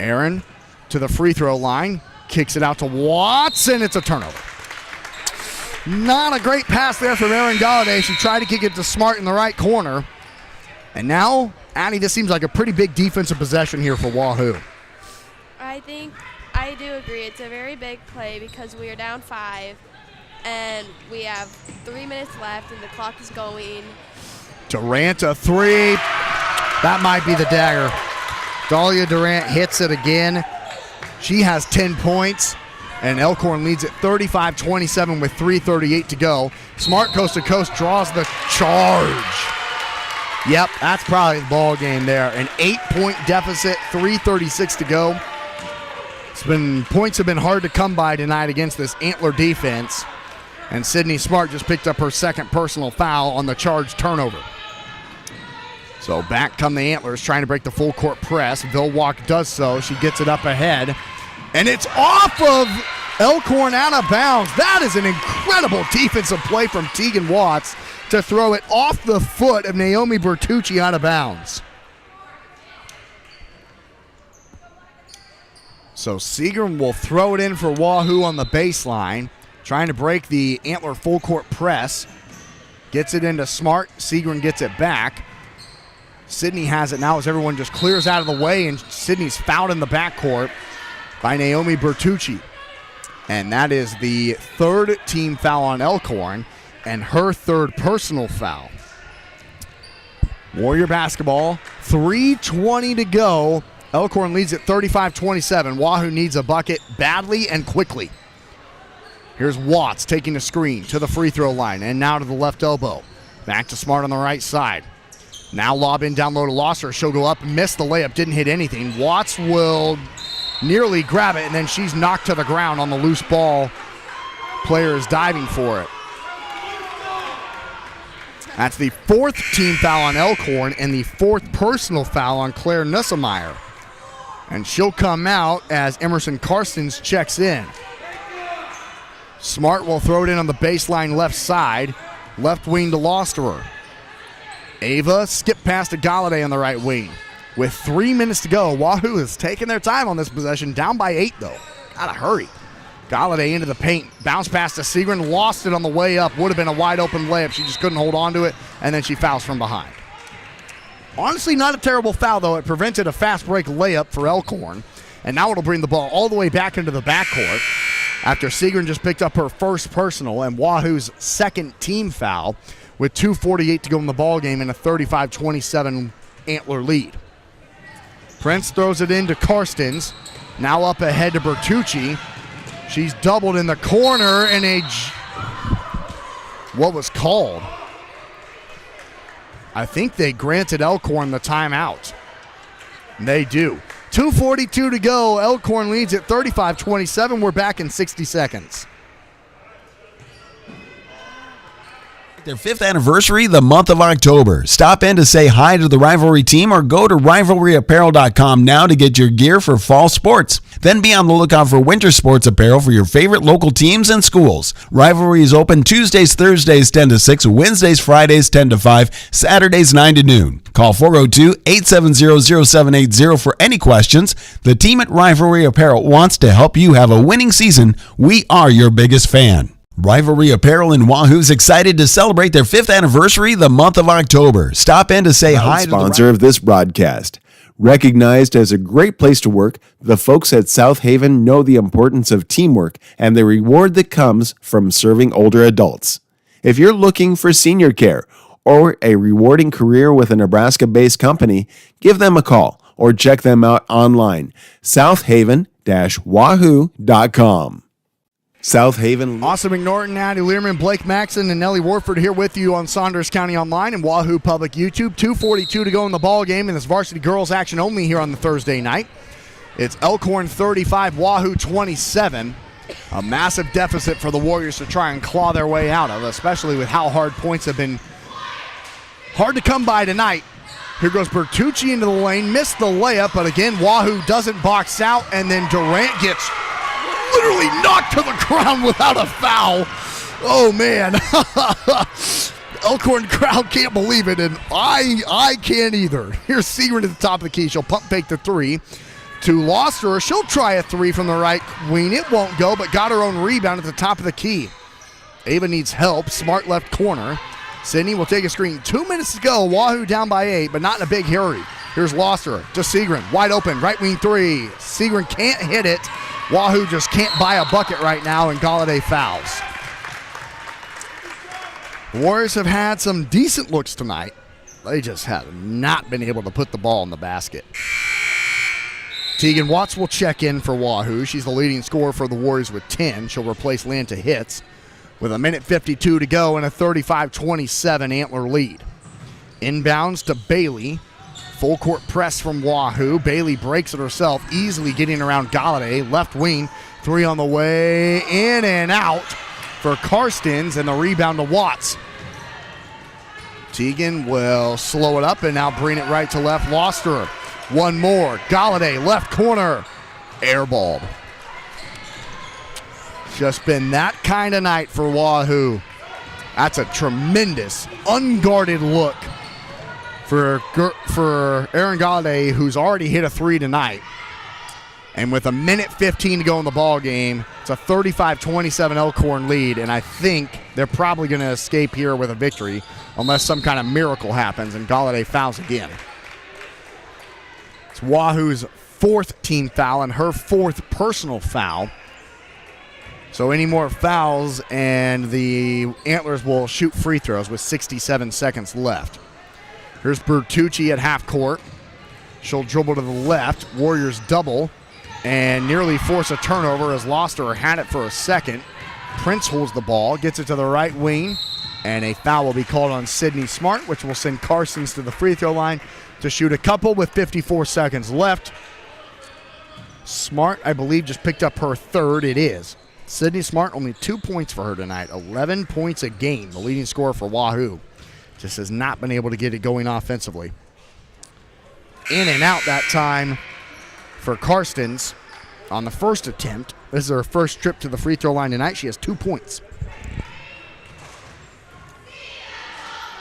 Aaron to the free throw line. Kicks it out to Watson. It's a turnover. Not a great pass there from Aaron Galladay. She tried to kick it to Smart in the right corner. And now, Addie, this seems like a pretty big defensive possession here for Wahoo. I do agree. It's a very big play because we are down 5, and we have 3 minutes left, and the clock is going. Durant a three. That might be the dagger. Dahlia Durant hits it again. She has 10 points, and Elkorn leads at 35-27 with 3:38 to go. Smart coast to coast draws the charge. Yep, that's probably the ball game there. An 8-point deficit, 3:36 to go. Points have been hard to come by tonight against this Antler defense. And Sydney Smart just picked up her second personal foul on the charge turnover. So back come the Antlers trying to break the full court press. Vilwalk does so. She gets it up ahead. And it's off of Elkorn out of bounds. That is an incredible defensive play from Tegan Watts to throw it off the foot of Naomi Bertucci out of bounds. So Segrin will throw it in for Wahoo on the baseline, trying to break the Antler full court press. Gets it into Smart. Segrin gets it back. Sydney has it now as everyone just clears out of the way, and Sydney's fouled in the backcourt by Naomi Bertucci. And that is the third team foul on Elkorn and her third personal foul. Warrior basketball, 3:20 to go. Elkorn leads at 35-27. Wahoo needs a bucket badly and quickly. Here's Watts taking the screen to the free throw line and now to the left elbow. Back to Smart on the right side. Now lob in down low to Losser. She'll go up, miss the layup, didn't hit anything. Watts will nearly grab it, and then she's knocked to the ground on the loose ball. Player is diving for it. That's the 4th team foul on Elkorn and the 4th personal foul on Claire Nusselmeyer. And she'll come out as Emerson Karstens checks in. Smart will throw it in on the baseline left side. Left wing to Losterer. Ava skip past to Galladay on the right wing. With 3 minutes to go, Wahoo is taking their time on this possession. Down by 8, though. Gotta hurry. Galladay into the paint. Bounce pass to Segrin. Lost it on the way up. Would have been a wide open layup. She just couldn't hold on to it. And then she fouls from behind. Honestly, not a terrible foul, though. It prevented a fast break layup for Elkorn. And now it'll bring the ball all the way back into the backcourt after Segrin just picked up her first personal and Wahoo's 2nd team foul with 2:48 to go in the ballgame and a 35-27 Antler lead. Prince throws it into Karstens. Now up ahead to Bertucci. She's doubled in the corner and what was called? I think they granted Elkorn the timeout. They do. 2:42 to go. Elkorn leads at 35-27. We're back in 60 seconds. Their 5th anniversary the month of October. Stop in to say hi to the Rivalry team or go to rivalryapparel.com now to get your gear for fall sports. Then be on the lookout for winter sports apparel for your favorite local teams and schools. Rivalry is open Tuesdays, Thursdays 10 to 6, Wednesdays, Fridays 10 to 5, Saturdays 9 to noon. Call 402-870-0780 for any questions. The team at Rivalry Apparel wants to help you have a winning season. We are your biggest fan. Rivalry Apparel in Wahoo's excited to celebrate their 5th anniversary the month of October. Stop in to say hi to the sponsor of this broadcast. Recognized as a great place to work, the folks at South Haven know the importance of teamwork and the reward that comes from serving older adults. If you're looking for senior care or a rewarding career with a Nebraska-based company, give them a call or check them out online, southaven-wahoo.com. South Haven. Austin McNorton, Addie Learman, Blake Maxson, and Nellie Warford here with you on Saunders County Online and Wahoo Public YouTube. 2:42 to go in the ball game, and this varsity girls action only here on the Thursday night. It's Elkorn 35, Wahoo 27. A massive deficit for the Warriors to try and claw their way out of, especially with how hard points have been hard to come by tonight. Here goes Bertucci into the lane, missed the layup, but again, Wahoo doesn't box out, and then Durant gets literally knocked to the ground without a foul. Oh, man. Elkorn crowd can't believe it, and I can't either. Here's Segrin at the top of the key. She'll pump fake the 3 to Loster. She'll try a 3 from the right wing. It won't go, but got her own rebound at the top of the key. Ava needs help. Smart left corner. Sydney will take a screen. 2 minutes to go. Wahoo down by 8, but not in a big hurry. Here's Loster to Segrin. Wide open. Right wing 3. Segrin can't hit it. Wahoo just can't buy a bucket right now, and Galladay fouls. The Warriors have had some decent looks tonight. They just have not been able to put the ball in the basket. Tegan Watts will check in for Wahoo. She's the leading scorer for the Warriors with 10. She'll replace Lanta Hitz with a minute 52 to go and a 35-27 Antler lead. Inbounds to Bailey. Full court press from Wahoo. Bailey breaks it herself, easily getting around Galladay. Left wing, 3 on the way, in and out for Karstens, and the rebound to Watts. Tegan will slow it up and now bring it right to left. Loster, one more. Galladay, left corner, airballed. Just been that kind of night for Wahoo. That's a tremendous, unguarded look for Aaron Galladay, who's already hit a 3 tonight. And with a minute 15 to go in the ball game, it's a 35-27 Elkorn lead, and I think they're probably going to escape here with a victory unless some kind of miracle happens and Galladay fouls again. It's Wahoo's 4th team foul and her 4th personal foul. So any more fouls and the Antlers will shoot free throws with 67 seconds left. Here's Bertucci at half court. She'll dribble to the left. Warriors double and nearly force a turnover as Loster had it for a second. Prince holds the ball, gets it to the right wing, and a foul will be called on Sydney Smart, which will send Carstens to the free throw line to shoot a couple with 54 seconds left. Smart, I believe, just picked up her third. It is. Sydney Smart, only 2 points for her tonight. 11 points a game, the leading scorer for Wahoo. Just has not been able to get it going offensively. In and out that time for Carstens on the first attempt. This is her first trip to the free throw line tonight. She has 2 points.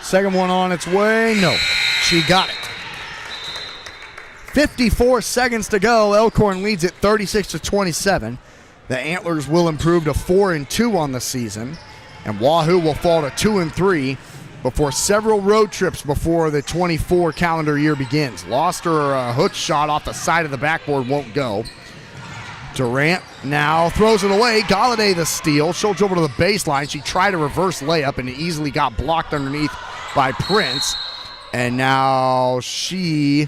Second one on its way. No, she got it. 54 seconds to go. Elkorn leads it 36-27. The Antlers will improve to 4-2 on the season, and Wahoo will fall to 2-3 before several road trips before the 24 calendar year begins. Lost her hook shot off the side of the backboard, won't go. Durant now throws it away. Galladay the steal. She'll dribble to the baseline. She tried a reverse layup and it easily got blocked underneath by Prince. And now she,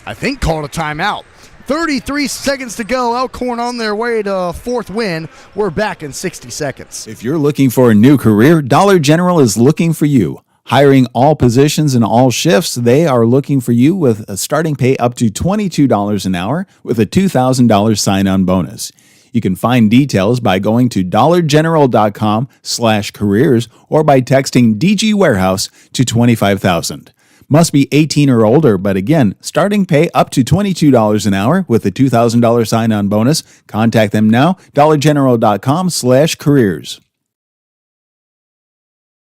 I think, called a timeout. 33 seconds to go. Elkorn on their way to a fourth win. We're back in 60 seconds. If you're looking for a new career, Dollar General is looking for you. Hiring all positions and all shifts, they are looking for you with a starting pay up to $22 an hour with a $2,000 sign-on bonus. You can find details by going to dollargeneral.com/careers or by texting DG Warehouse to 25,000. Must be 18 or older, but again, starting pay up to $22 an hour with a $2,000 sign-on bonus. Contact them now, dollargeneral.com/careers.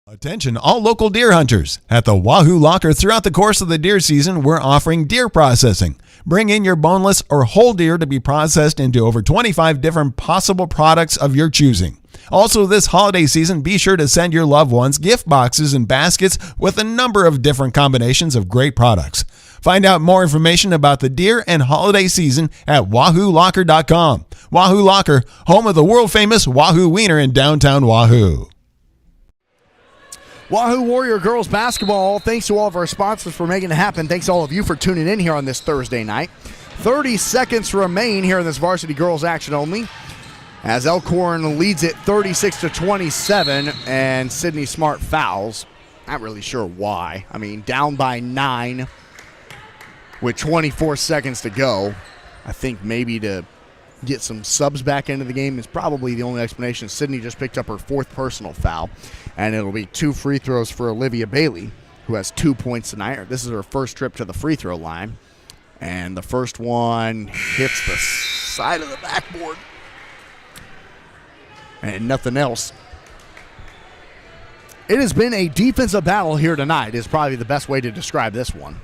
Attention all local deer hunters. At the Wahoo Locker throughout the course of the deer season, we're offering deer processing. Bring in your boneless or whole deer to be processed into over 25 different possible products of your choosing. Also, this holiday season, be sure to send your loved ones gift boxes and baskets with a number of different combinations of great products. Find out more information about the deer and holiday season at wahoolocker.com. Wahoo Locker, home of the world-famous Wahoo Wiener in downtown Wahoo. Wahoo Warrior Girls Basketball, thanks to all of our sponsors for making it happen. Thanks to all of you for tuning in here on this Thursday night. 30 seconds remain here in this varsity girls action only, as Elkorn leads it 36-27, and Sydney Smart fouls. Not really sure why. I mean, down by 9 with 24 seconds to go. I think maybe to get some subs back into the game is probably the only explanation. Sydney just picked up her fourth personal foul, and it'll be 2 free throws for Olivia Bailey, who has 2 points tonight. This is her first trip to the free throw line, and the first one hits the side of the backboard and nothing else. It has been a defensive battle here tonight is probably the best way to describe this one.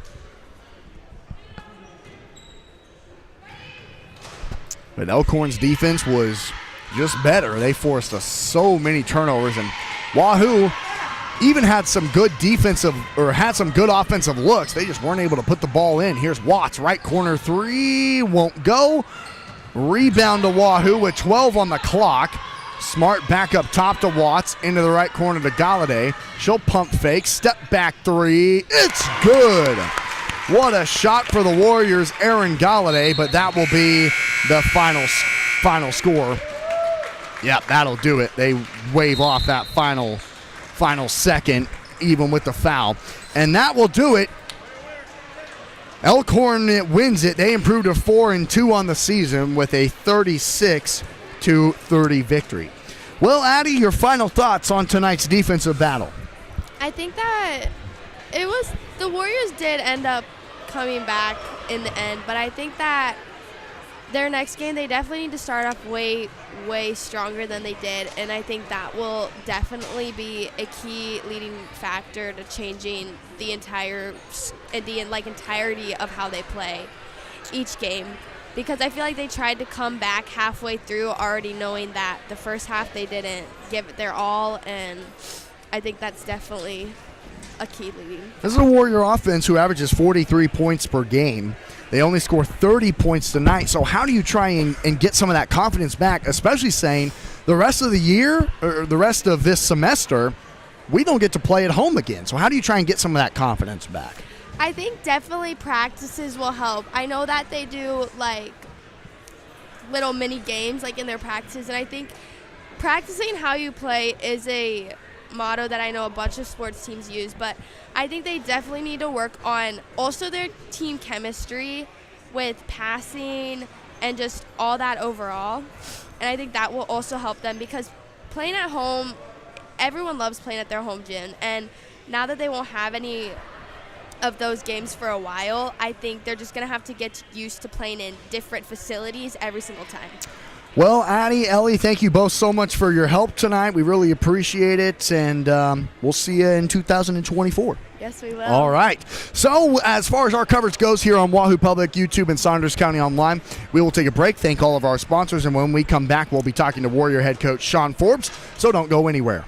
But Elkorn's defense was just better. They forced us so many turnovers, and Wahoo even had some good defensive, or had some good offensive looks. They just weren't able to put the ball in. Here's Watts, right corner three, won't go. Rebound to Wahoo with 12 on the clock. Smart back up top to Watts, into the right corner to Galladay. She'll pump fake, step back three. It's good. What a shot for the Warriors, Aaron Galladay, but that will be the final score. Yep, that'll do it. They wave off that final second, even with the foul. And that will do it. Elkorn wins it. They improved to 4-2 on the season with a 36-30 victory. Well, Addie, your final thoughts on tonight's defensive battle? I think that the Warriors did end up coming back in the end, but I think that their next game, they definitely need to start off way, way stronger than they did, and I think that will definitely be a key leading factor to changing the entirety of how they play each game, because I feel like they tried to come back halfway through already knowing that the first half they didn't give it their all, and I think that's definitely a key leading. This is a Warrior offense who averages 43 points per game. They only score 30 points tonight. So how do you try and get some of that confidence back, especially saying the rest of the year or the rest of this semester, we don't get to play at home again. So how do you try and get some of that confidence back? I think definitely practices will help. I know that they do little mini games like in their practices. And I think practicing how you play is a motto that I know a bunch of sports teams use, but I think they definitely need to work on also their team chemistry with passing and just all that overall. And I think that will also help them, because playing at home, everyone loves playing at their home gym, and now that they won't have any of those games for a while, I think they're just going to have to get used to playing in different facilities every single time. Well, Addie, Ellie, thank you both so much for your help tonight. We really appreciate it, and we'll see you in 2024. Yes, we will. All right. So as far as our coverage goes here on Wahoo Public, YouTube, and Saunders County Online, we will take a break, thank all of our sponsors, and when we come back, we'll be talking to Warrior head coach Sean Forbes, so don't go anywhere.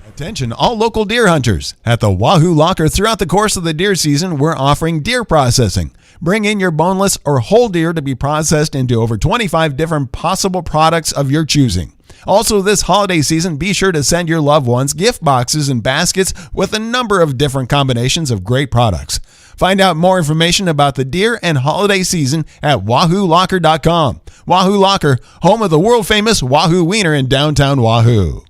Attention all local deer hunters. At the Wahoo Locker, throughout the course of the deer season, we're offering deer processing. Bring in your boneless or whole deer to be processed into over 25 different possible products of your choosing. Also, this holiday season, be sure to send your loved ones gift boxes and baskets with a number of different combinations of great products. Find out more information about the deer and holiday season at wahoolocker.com. Wahoo Locker, home of the world-famous Wahoo Wiener in downtown Wahoo.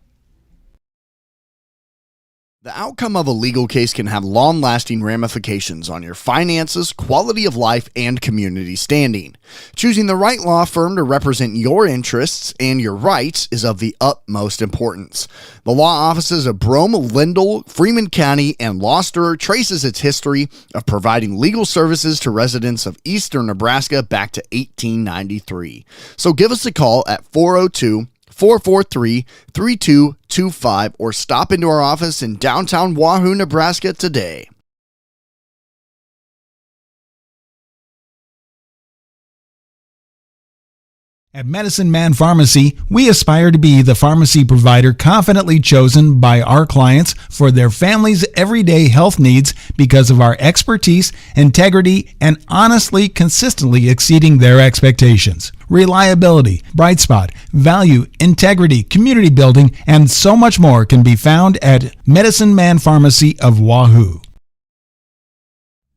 The outcome of a legal case can have long-lasting ramifications on your finances, quality of life, and community standing. Choosing the right law firm to represent your interests and your rights is of the utmost importance. The law offices of Brome, Lindell, Freeman County, and Gloucester traces its history of providing legal services to residents of eastern Nebraska back to 1893. So give us a call at 402-443-3225 or stop into our office in downtown Wahoo, Nebraska today. At Medicine Man Pharmacy, we aspire to be the pharmacy provider confidently chosen by our clients for their family's everyday health needs because of our expertise, integrity, and honestly, consistently exceeding their expectations. Reliability, bright spot, value, integrity, community building, and so much more can be found at Medicine Man Pharmacy of Wahoo.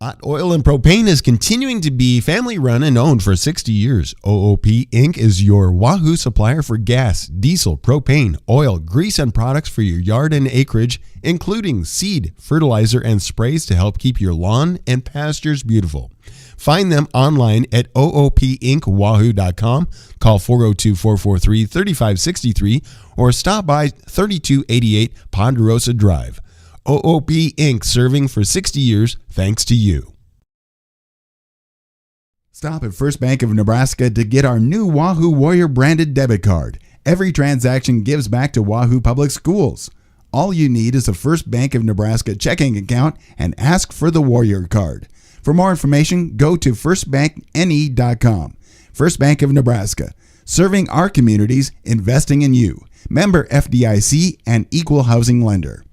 Hot Oil and Propane is continuing to be family run and owned for 60 years. OOP Inc. is your Wahoo supplier for gas, diesel, propane, oil, grease, and products for your yard and acreage, including seed, fertilizer, and sprays to help keep your lawn and pastures beautiful. Find them online at oopinkwahoo.com, call 402-443-3563, or stop by 3288 Ponderosa Drive. OOP Inc. serving for 60 years thanks to you. Stop at First Bank of Nebraska to get our new Wahoo Warrior branded debit card. Every transaction gives back to Wahoo Public Schools. All you need is a First Bank of Nebraska checking account and ask for the Warrior card. For more information, go to firstbankne.com. First Bank of Nebraska, serving our communities, investing in you. Member FDIC and equal housing lender.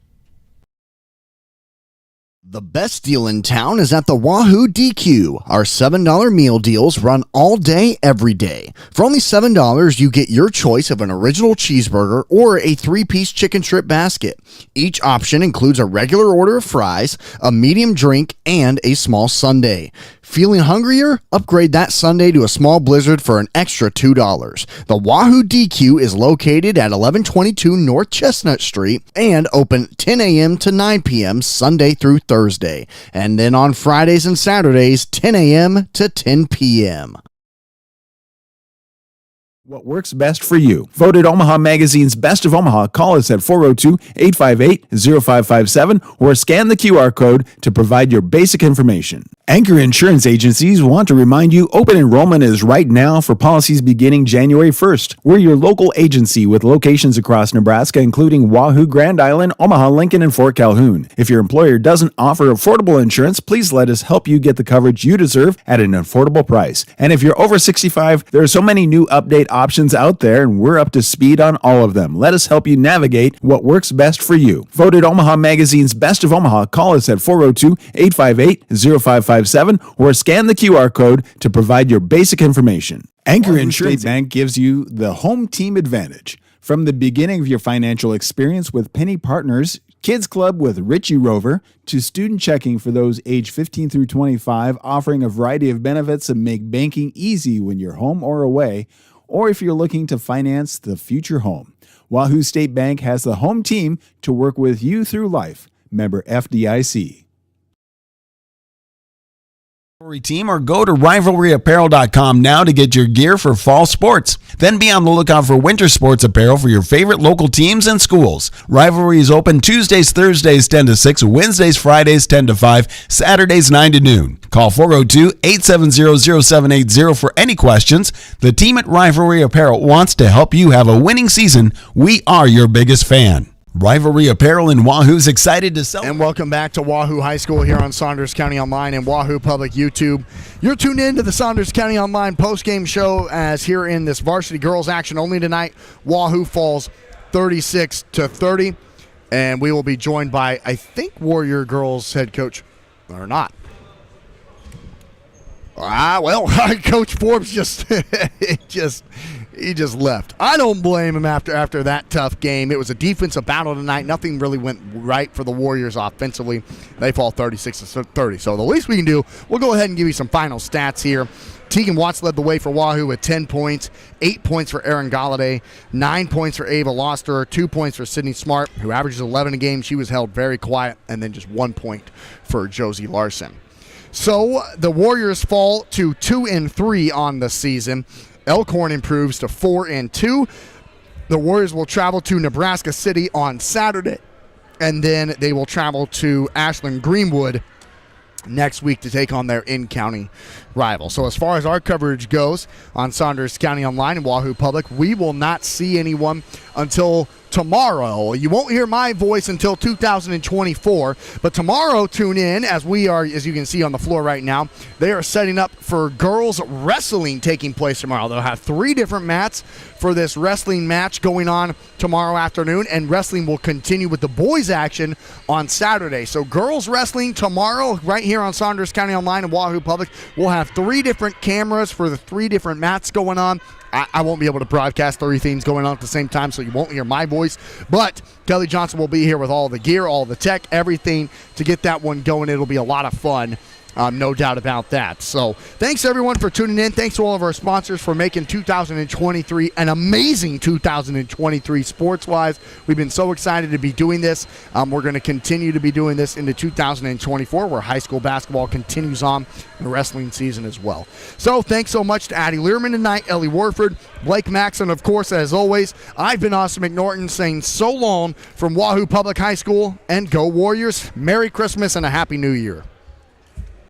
The best deal in town is at the Wahoo DQ. Our $7 meal deals run all day, every day. For only $7, you get your choice of an original cheeseburger or a 3-piece chicken strip basket. Each option includes a regular order of fries, a medium drink, and a small sundae. Feeling hungrier? Upgrade that sundae to a small blizzard for an extra $2. The Wahoo DQ is located at 1122 North Chestnut Street and open 10 a.m. to 9 p.m. Sunday through Thursday. And then on Fridays and Saturdays, 10 a.m. to 10 p.m. What works best for you. Voted Omaha Magazine's Best of Omaha. Call us at 402-858-0557 or scan the QR code to provide your basic information. Anchor Insurance Agencies want to remind you open enrollment is right now for policies beginning January 1st. We're your local agency with locations across Nebraska, including Wahoo, Grand Island, Omaha, Lincoln, and Fort Calhoun. If your employer doesn't offer affordable insurance, please let us help you get the coverage you deserve at an affordable price. And if you're over 65, there are so many new update options out there, and we're up to speed on all of them. Let us help you navigate what works best for you. Voted Omaha Magazine's Best of Omaha. Call us at 402-858-0557 or scan the QR code to provide your basic information. Anchor Insurance Bank gives you the home team advantage. From the beginning of your financial experience with Penny Partners Kids Club with Richie Rover, to student checking for those age 15 through 25, offering a variety of benefits that make banking easy when you're home or away, or if you're looking to finance the future home. Wahoo State Bank has the home team to work with you through life. Member FDIC. Team, or go to rivalryapparel.com now to get your gear for fall sports. Then be on the lookout for winter sports apparel for your favorite local teams and schools. Rivalry is open Tuesdays, Thursdays 10 to 6, Wednesdays, Fridays 10 to 5, Saturdays 9 to noon. Call 402-870-0780 for any questions. The team at Rivalry Apparel wants to help you have a winning season. We are your biggest fan. Rivalry Apparel in Wahoo's excited to celebrate. And welcome back to Wahoo High School here on Saunders County Online and Wahoo Public YouTube. You're tuned in to the Saunders County Online postgame show as here in this varsity girls action only tonight, Wahoo falls 36-30. And we will be joined by, I think, Warrior girls head coach, or not. Well, Coach Forbes just left. I don't blame him after that tough game. It was a defensive battle tonight. Nothing really went right for the Warriors offensively. They fall 36-30. So the least we can do, we'll go ahead and give you some final stats here. Tegan Watts led the way for Wahoo with 10 points, 8 points for Erin Galladay, 9 points for Ava Loster, 2 points for Sydney Smart, who averages 11 a game. She was held very quiet, and then just 1 point for Josie Larson. So the Warriors fall to 2-3 on the season. Elkorn improves to 4-2. The Warriors will travel to Nebraska City on Saturday, and then they will travel to Ashland Greenwood next week to take on their in-county rival. So as far as our coverage goes on Saunders County Online and Wahoo Public, we will not see anyone until tomorrow. You won't hear my voice until 2024, but tomorrow tune in as we are, as you can see on the floor right now, they are setting up for girls wrestling taking place tomorrow. They'll have 3 different mats for this wrestling match going on tomorrow afternoon, and wrestling will continue with the boys action on Saturday. So girls wrestling tomorrow right here on Saunders County Online and Wahoo Public. We'll have 3 different cameras for the 3 different mats going on. I won't be able to broadcast 3 things going on at the same time, so you won't hear my voice. But Kelly Johnson will be here with all the gear, all the tech, everything to get that one going. It'll be a lot of fun. No doubt about that. So thanks, everyone, for tuning in. Thanks to all of our sponsors for making 2023 an amazing 2023 sports-wise. We've been so excited to be doing this. We're going to continue to be doing this into 2024, where high school basketball continues on, the wrestling season as well. So thanks so much to Addie Learman tonight, Ellie Warford, Blake Maxon, of course, as always. I've been Austin McNorton saying so long from Wahoo Public High School, and go Warriors. Merry Christmas and a Happy New Year.